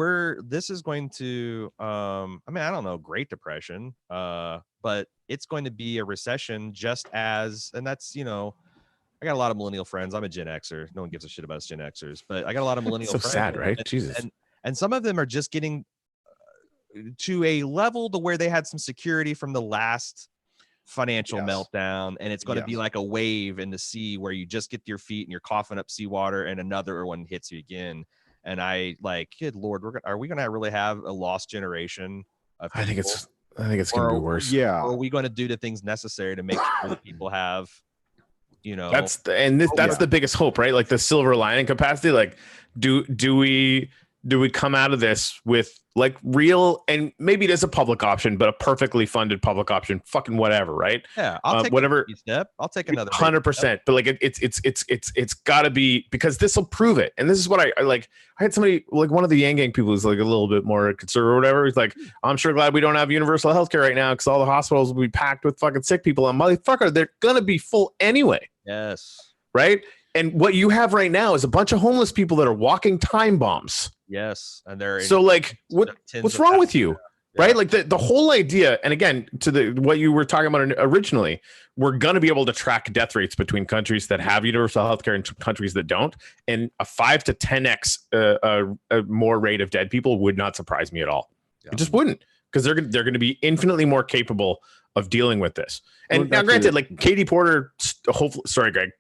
is going to, I don't know, Great Depression, but it's going to be a recession just as, and that's, I got a lot of millennial friends. I'm a Gen Xer. No one gives a shit about us Gen Xers, but I got a lot of millennial so friends. Sad, right? Jesus. And some of them are just getting to a level to where they had some security from the last financial meltdown, and it's going to be like a wave in the sea where you just get your feet and you're coughing up seawater and another one hits you again. And I like, good Lord, are we going to really have a lost generation of people? I think it's going to be worse. Yeah. Or are we going to do the things necessary to make sure that people have, that's the biggest hope, right? Like the silver lining capacity. Like, do we come out of this with like real, and maybe it is a public option, but a perfectly funded public option, fucking whatever, right? Yeah, I'll take whatever step. I'll take another 100%. But like it's got to be, because this will prove it. And this is what I like. I had somebody like one of the Yang Gang people who's like a little bit more conservative or whatever. He's like, I'm sure glad we don't have universal healthcare right now because all the hospitals will be packed with fucking sick people. And motherfucker, they're gonna be full anyway. Yes. Right. And what you have right now is a bunch of homeless people that are walking time bombs. Yes, and they're so like what's wrong with you? Yeah. Right? Like the whole idea, and again, to what you were talking about originally, we're going to be able to track death rates between countries that have universal healthcare and countries that don't, and a 5 to 10x more rate of dead people would not surprise me at all. Yeah. It just wouldn't, because they're going to be infinitely more capable of dealing with this. And now, granted, like Katie Porter,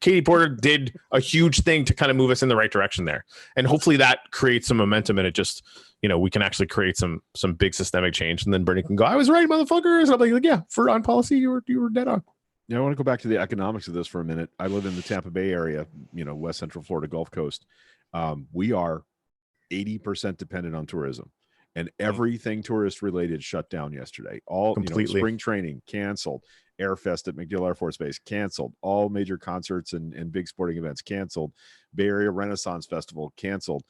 Katie Porter did a huge thing to kind of move us in the right direction there, and hopefully that creates some momentum, and it just, we can actually create some big systemic change, and then Bernie can go, "I was right, motherfuckers." And I'm like, "Yeah, on policy, you were dead on." Yeah, I want to go back to the economics of this for a minute. I live in the Tampa Bay area, West Central Florida Gulf Coast. We are 80% dependent on tourism. And everything tourist related shut down yesterday. All completely. Spring training canceled, Airfest at MacDill Air Force Base canceled, all major concerts and big sporting events canceled, Bay Area Renaissance Festival canceled.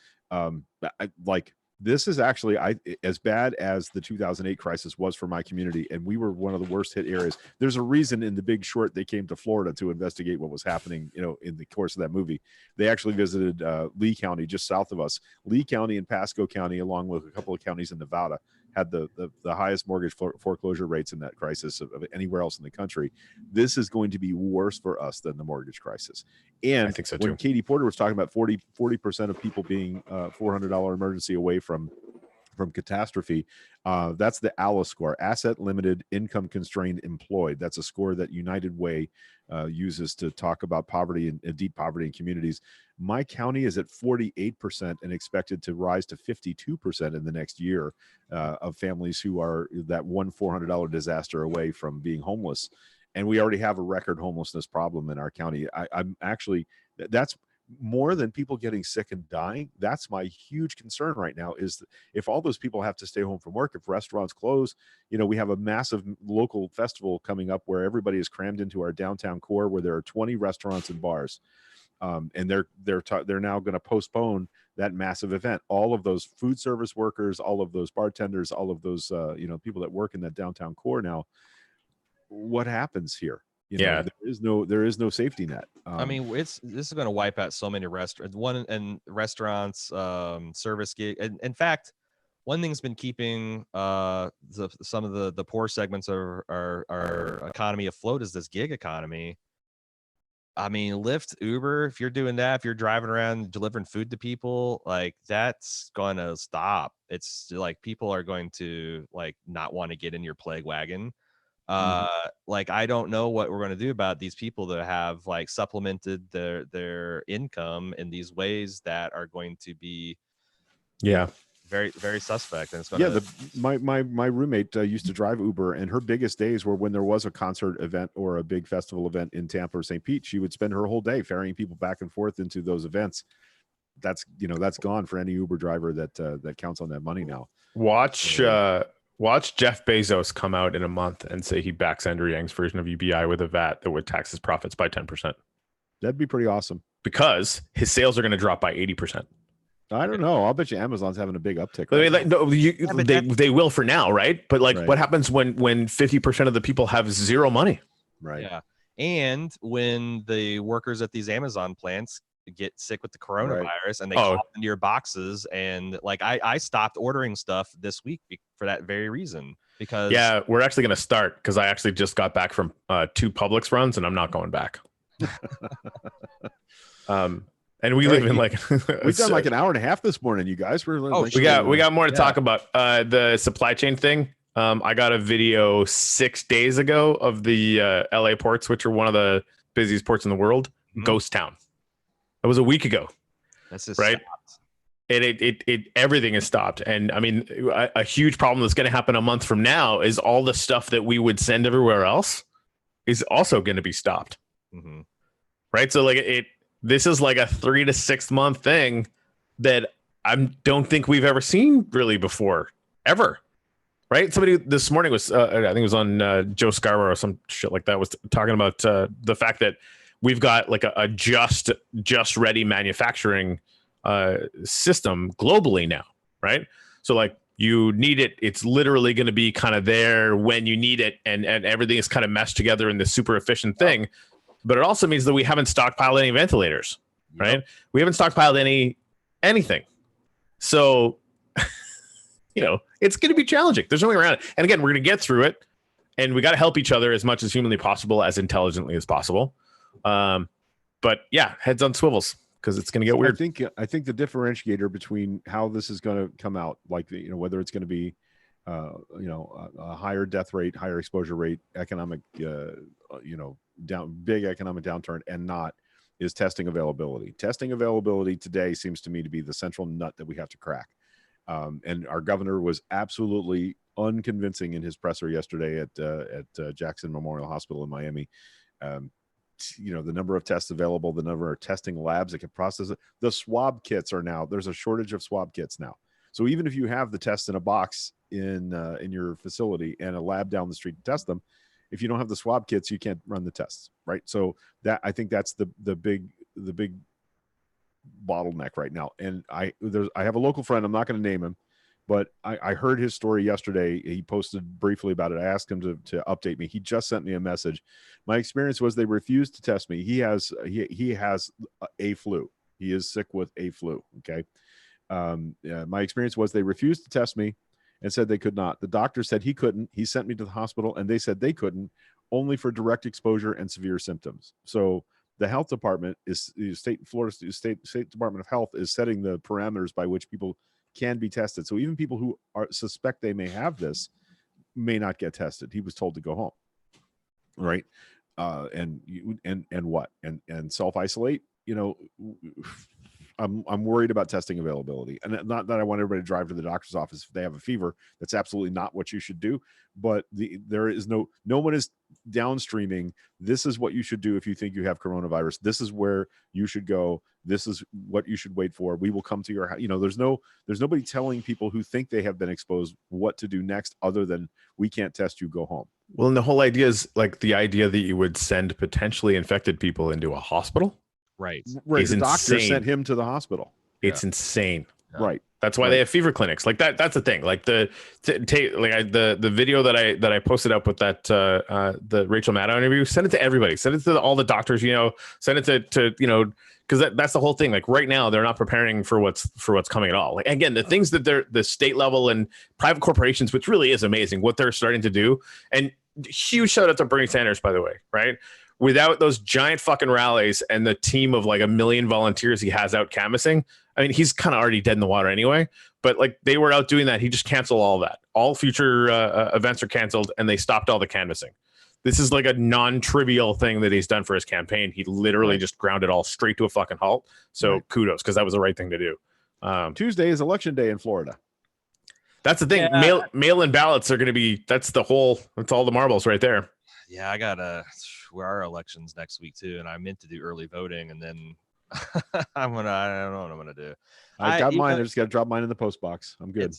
This is actually as bad as the 2008 crisis was for my community, and we were one of the worst hit areas. There's a reason in The Big Short they came to Florida to investigate what was happening, in the course of that movie. They actually visited Lee County, just south of us. Lee County and Pasco County, along with a couple of counties in Nevada, had the highest mortgage foreclosure rates in that crisis of anywhere else in the country. This is going to be worse for us than the mortgage crisis. And I think so too. When Katie Porter was talking about 40% of people being $400 emergency away from catastrophe, that's the ALA score, asset limited, income constrained, employed. That's a score that United Way uses to talk about poverty and deep poverty in communities. My county is at 48% and expected to rise to 52% in the next year of families who are that $400 disaster away from being homeless. And we already have a record homelessness problem in our county. I'm actually, that's more than people getting sick and dying. That's my huge concern right now, is if all those people have to stay home from work, if restaurants close, we have a massive local festival coming up where everybody is crammed into our downtown core, where there are 20 restaurants and bars. And they're now going to postpone that massive event. All of those food service workers, all of those bartenders, all of those people that work in that downtown core now. What happens here? There is no safety net. This is going to wipe out so many restaurants. Service gig. And in fact, one thing's been keeping some of the poor segments of our economy afloat is this gig economy. Lyft, Uber, if you're doing that, if you're driving around delivering food to people, like that's going to stop. It's like people are going to like not want to get in your plague wagon. I don't know what we're going to do about these people that have like supplemented their income in these ways that are going to be very, very suspect. And it's gonna, My roommate used to drive Uber, and her biggest days were when there was a concert event or a big festival event in Tampa or St. Pete. She would spend her whole day ferrying people back and forth into those events. That's gone for any Uber driver that counts on that money now. Watch Jeff Bezos come out in a month and say he backs Andrew Yang's version of UBI with a VAT that would tax his profits by 10%. That'd be pretty awesome. Because his sales are going to drop by 80%. I don't know. I'll bet you Amazon's having a big uptick. I mean, they will for now, right? But what happens when 50% of the people have zero money? Right. Yeah. And when the workers at these Amazon plants get sick with the coronavirus and they cough into your boxes, and like I stopped ordering stuff this week for that very reason. Because we're actually going to start, because I actually just got back from 2 Publix runs and I'm not going back. And we live in we've done like an hour and a half this morning, you guys. We got more to talk about. The supply chain thing. I got a video 6 days ago of the LA ports, which are one of the busiest ports in the world. Ghost town. That was a week ago. That's just right. It everything is stopped. And I mean, a huge problem that's going to happen a month from now is all the stuff that we would send everywhere else is also going to be stopped. Right. So this is like a 3 to 6 month thing that I don't think we've ever seen really before, ever. Right. Somebody this morning was, I think it was on Joe Scarborough or some shit like that, was talking about the fact that we've got like a just ready manufacturing system globally now. Right. So like you need it. It's literally going to be kind of there when you need it. And everything is kind of meshed together in this super efficient thing. But it also means that we haven't stockpiled any ventilators, right? We haven't stockpiled anything. So, it's going to be challenging. There's no way around it. And again, we're going to get through it, and we got to help each other as much as humanly possible, as intelligently as possible. But yeah, heads on swivels, because it's going to get weird. I think the differentiator between how this is going to come out, like whether it's going to be a higher death rate, higher exposure rate, economic big economic downturn, and not, is testing availability. Testing availability today seems to me to be the central nut that we have to crack. And our governor was absolutely unconvincing in his presser yesterday at Jackson Memorial Hospital in Miami. The number of tests available, the number of testing labs that can process it. The swab kits there's a shortage of swab kits now. So even if you have the tests in a box in your facility and a lab down the street to test them, if you don't have the swab kits, you can't run the tests, right? So I think that's the big bottleneck right now. And I have a local friend, I'm not going to name him, but I heard his story yesterday. He posted briefly about it. I asked him to update me. He just sent me a message. My experience was they refused to test me. He has a flu. He is sick with a flu. Okay. My experience was they refused to test me and said they could not. The doctor said he couldn't. He sent me to the hospital, and they said they couldn't, only for direct exposure and severe symptoms. So the health department Florida State Department of Health is setting the parameters by which people can be tested. So even people who suspect they may have this may not get tested. He was told to go home. Right. And self-isolate, I'm worried about testing availability, and not that I want everybody to drive to the doctor's office if they have a fever. That's absolutely not what you should do. But there is no one is downstreaming. This is what you should do if you think you have coronavirus. This is where you should go. This is what you should wait for. We will come to your house. There's nobody telling people who think they have been exposed what to do next, other than we can't test you, go home. Well, and the whole idea is like the idea that you would send potentially infected people into a hospital. Right. The doctor sent him to the hospital. It's insane. Right. That's why they have fever clinics. Like that's the thing. Like the video that I posted up with that the Rachel Maddow interview, send it to everybody. Send it to all the doctors, send it to because that's the whole thing. Like right now, they're not preparing for what's coming at all. Like again, the things that the state level and private corporations, which really is amazing, what they're starting to do. And huge shout out to Bernie Sanders, by the way, right? Without those giant fucking rallies and the team of like 1 million volunteers he has out canvassing, I mean, he's kind of already dead in the water anyway. But like they were out doing that. He just canceled all that. All future events are canceled, and they stopped all the canvassing. This is like a non-trivial thing that he's done for his campaign. He literally just ground it all straight to a fucking halt. So kudos, because that was the right thing to do. Tuesday is election day in Florida. That's the thing. Mail-in ballots are going to be. That's all the marbles right there. Yeah, where are elections next week too, and I meant to do early voting, and then I don't know what I'm gonna do. I got mine. I just got to drop mine in the post box. I'm good.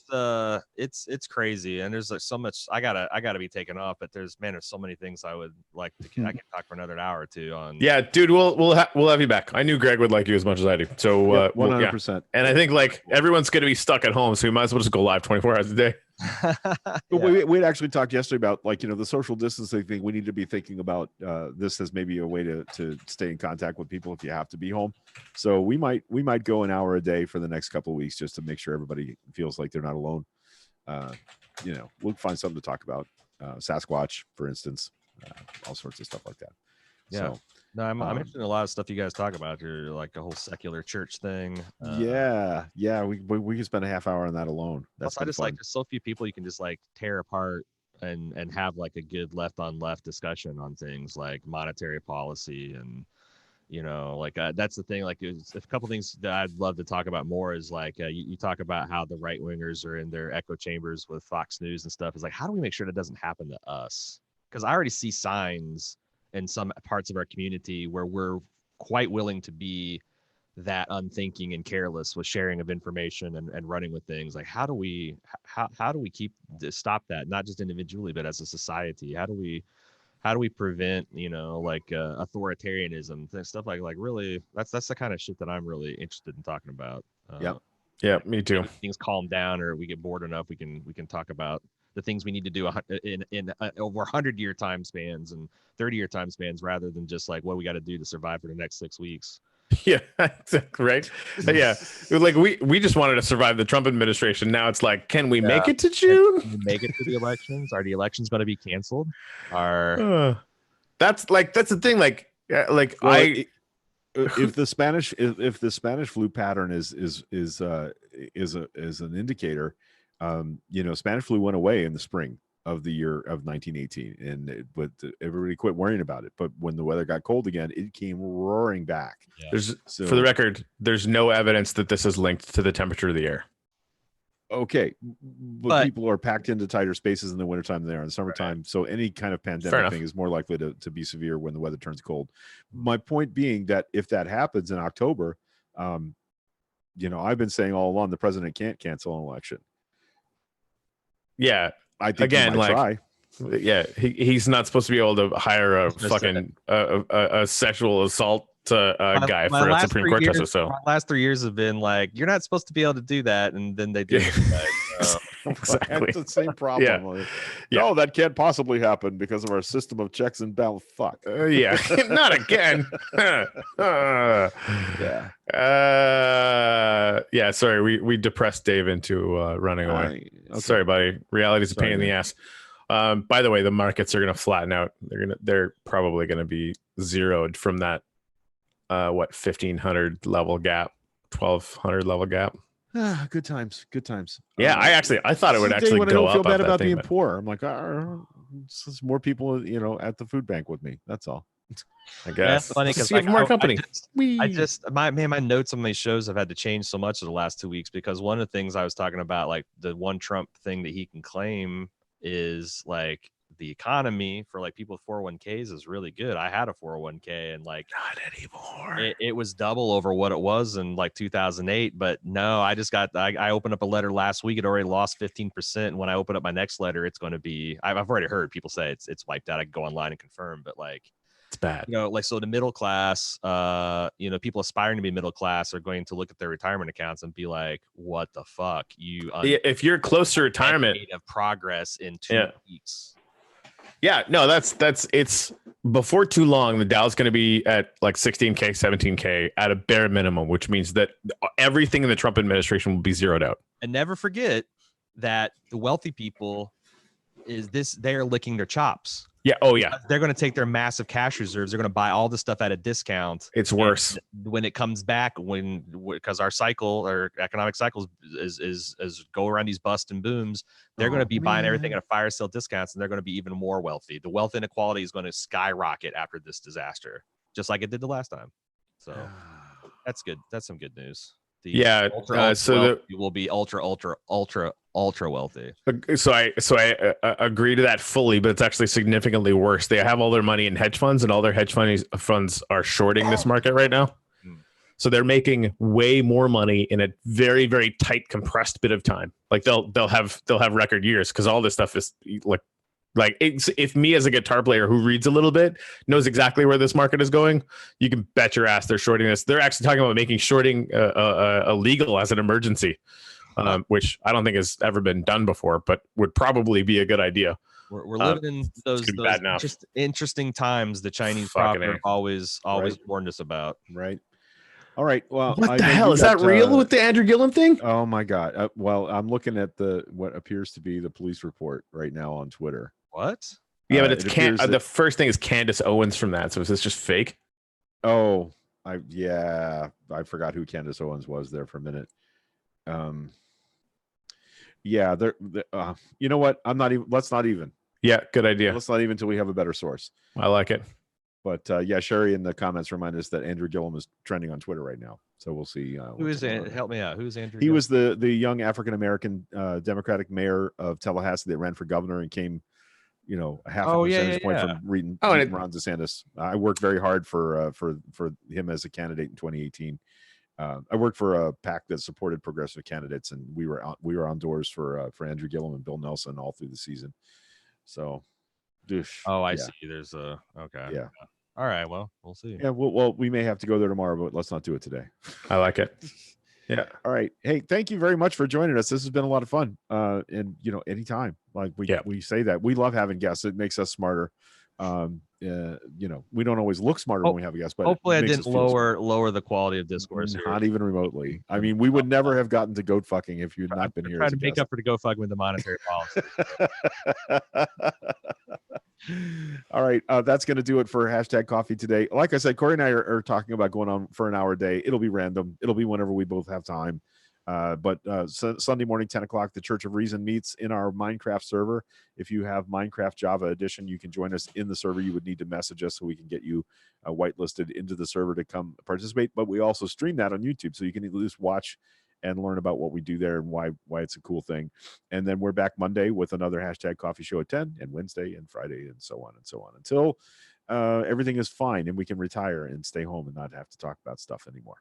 It's crazy, and there's like so much. I gotta be taken off, but there's so many things I would like to. I can talk for another hour or two on. Yeah, dude, we'll have you back. I knew Greg would like you as much as I do. So 100%. And I think like everyone's gonna be stuck at home, so we might as well just go live 24 hours a day. But we actually talked yesterday about like the social distancing thing. We need to be thinking about this as maybe a way to stay in contact with people if you have to be home. So we might go an hour a day for the next couple of weeks just to make sure everybody feels like they're not alone. We'll find something to talk about. Sasquatch, for instance, all sorts of stuff like that. Yeah. So, no, I'm interested in a lot of stuff you guys talk about. You're like the whole secular church thing. We can spend a half hour on that alone. That's I just fun. Like there's so few people you can just like tear apart and have like a good left on left discussion on things like monetary policy and that's the thing. Like a couple things that I'd love to talk about more is like you talk about how the right wingers are in their echo chambers with Fox News and stuff. Is like, how do we make sure that doesn't happen to us? Because I already see signs in some parts of our community where we're quite willing to be that unthinking and careless with sharing of information and running with things. Like how do we stop that, not just individually but as a society? How do we prevent authoritarianism, stuff like really that's the kind of shit that I'm really interested in talking about. Yeah, me too. Things calm down or we get bored enough, we can talk about the things we need to do in over 100-year time spans and 30-year time spans rather than just like what we got to do to survive for the next 6 weeks. Yeah, exactly. Right. Yeah. Like we just wanted to survive the Trump administration. Now it's like, can we make it to June? Can we make it to the elections? Are the elections going to be canceled? That's the thing. If the Spanish flu pattern is an indicator, Spanish flu went away in the spring of the year of 1918, but everybody quit worrying about it. But when the weather got cold again, it came roaring back. Yeah. For the record, there's no evidence that this is linked to the temperature of the air. Okay, but people are packed into tighter spaces in the wintertime than they are in the summertime. Right. So any kind of pandemic thing is more likely to be severe when the weather turns cold. My point being that if that happens in October, I've been saying all along the president can't cancel an election. Yeah. I think again, try. Yeah, he's not supposed to be able to hire a fucking a sexual assault guy for a Supreme Court justice. So my last 3 years have been like, you're not supposed to be able to do that, and then they do. Exactly. It's the same problem. No, that can't possibly happen because of our system of checks and balance. Fuck. Not again. Sorry, we depressed Dave into running away. Okay. Sorry, buddy. Reality's a pain in the ass. By the way, the markets are going to flatten out. They're probably going to be zeroed from that 1500 level gap, 1200 level gap. Good times. Yeah, I thought it would actually go up. I don't feel bad about being poor. I'm like, it's more people, at the food bank with me. That's all. I guess. That's funny because more company. My notes on these shows have had to change so much in the last 2 weeks because one of the things I was talking about, like the one Trump thing that he can claim is like the economy for like people with 401ks is really good. I had a 401k and like not anymore. It was double over what it was in like 2008. But no, I opened up a letter last week. It already lost 15%. And when I open up my next letter, it's going to be, I've already heard people say it's wiped out. I can go online and confirm, but like it's bad. So the middle class, people aspiring to be middle class are going to look at their retirement accounts and be like, what the fuck? If you're close to retirement of progress in 2 weeks. Yeah, no, it's before too long. The Dow's going to be at like 16K, 17K at a bare minimum, which means that everything in the Trump administration will be zeroed out. And never forget that the wealthy people they are licking their chops. Yeah. Oh, yeah. They're going to take their massive cash reserves. They're going to buy all the stuff at a discount. It's worse when it comes back. Because our economic cycles is go around these bust and booms. They're going to be buying everything at a fire sale discounts, and they're going to be even more wealthy. The wealth inequality is going to skyrocket after this disaster, just like it did the last time. So that's good. That's some good news. It will be ultra ultra wealthy. So I agree to that fully, but it's actually significantly worse. They have all their money in hedge funds, and all their hedge funds are shorting this market right now. So they're making way more money in a very, very tight, compressed bit of time. Like they'll have record years because all this stuff is like if me as a guitar player who reads a little bit knows exactly where this market is going, you can bet your ass they're shorting this. They're actually talking about making shorting illegal as an emergency, which I don't think has ever been done before, but would probably be a good idea. We're living in those just interesting times the Chinese proper have always warned us about. Right. All right. Well, what the hell is that real with the Andrew Gillum thing? Oh my God. Well, I'm looking at what appears to be the police report right now on Twitter. What? Yeah, but it's the first thing is Candace Owens from that. So is this just fake? Oh, I forgot who Candace Owens was there for a minute. Yeah, you know what? Let's not even. Yeah, good idea. Let's not even until we have a better source. I like it. But yeah, Sherry in the comments remind us that Andrew Gillum is trending on Twitter right now. So we'll see. Who is it? Help me out. Who's Andrew? He was the young African-American Democratic mayor of Tallahassee that ran for governor and came, a half a percentage point from reading Ron DeSantis. I worked very hard for him as a candidate in 2018. I worked for a PAC that supported progressive candidates, and we were on doors for Andrew Gillum and Bill Nelson all through the season. So, I see. There's okay. Yeah. All right. Well, we'll see. Yeah. Well, we may have to go there tomorrow, but let's not do it today. I like it. Yeah. All right. Hey, thank you very much for joining us. This has been a lot of fun. And anytime, like we say that we love having guests. It makes us smarter. We don't always look smarter when we have a guest, but hopefully I didn't lower the quality of discourse here. Not even remotely. I mean, we would never have gotten to goat fucking if you'd not been here. Trying to make up for the goat fucking with the monetary policy. All right. That's going to do it for hashtag coffee today. Like I said, Corey and I are talking about going on for an hour a day. It'll be random. It'll be whenever we both have time. But Sunday morning, 10 o'clock, the Church of Reason meets in our Minecraft server. If you have Minecraft Java Edition, you can join us in the server. You would need to message us so we can get you whitelisted into the server to come participate. But we also stream that on YouTube, so you can at least watch and learn about what we do there and why it's a cool thing. And then we're back Monday with another hashtag coffee show at 10, and Wednesday and Friday, and so on until everything is fine and we can retire and stay home and not have to talk about stuff anymore.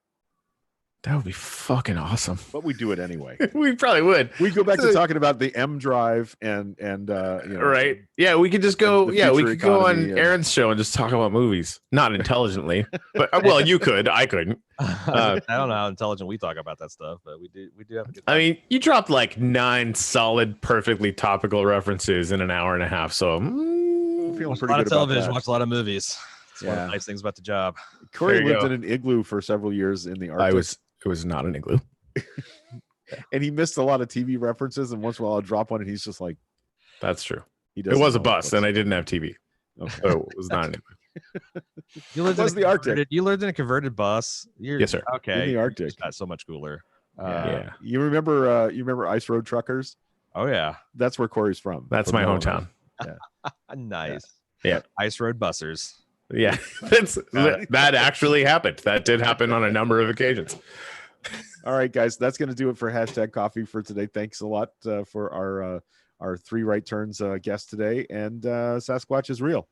That would be fucking awesome. But we do it anyway. We probably would. We go back to talking about the M Drive and right. Yeah, we could just go. Yeah, we could go on Aaron's show and just talk about movies, not intelligently. But well, you could. I couldn't. I don't know how intelligent we talk about that stuff, but we do have a good time. I mean, you dropped like 9 solid, perfectly topical references in an hour and a half. So feeling watch pretty a lot good of television, about that. watch a lot of movies. It's one of the nice things about the job. Corey lived in an igloo for several years in the Arctic. It was not an igloo. And he missed a lot of TV references, and once in a while I'll drop one and he's just like, that's true. It was a bus and I didn't have TV. Okay. So it was not an igloo. You lived in the Arctic. You lived in a converted bus. Yes, sir. Okay. In the Arctic. That's so much cooler. Yeah. You remember Ice Road Truckers? Oh yeah. That's where Corey's from. That's my hometown. Yeah. Nice. Yeah. Ice Road Bussers. Yeah. That actually happened. That did happen on a number of occasions. All right, guys, that's going to do it for hashtag coffee for today. Thanks a lot for our 3 right turns guest today, and Sasquatch is real.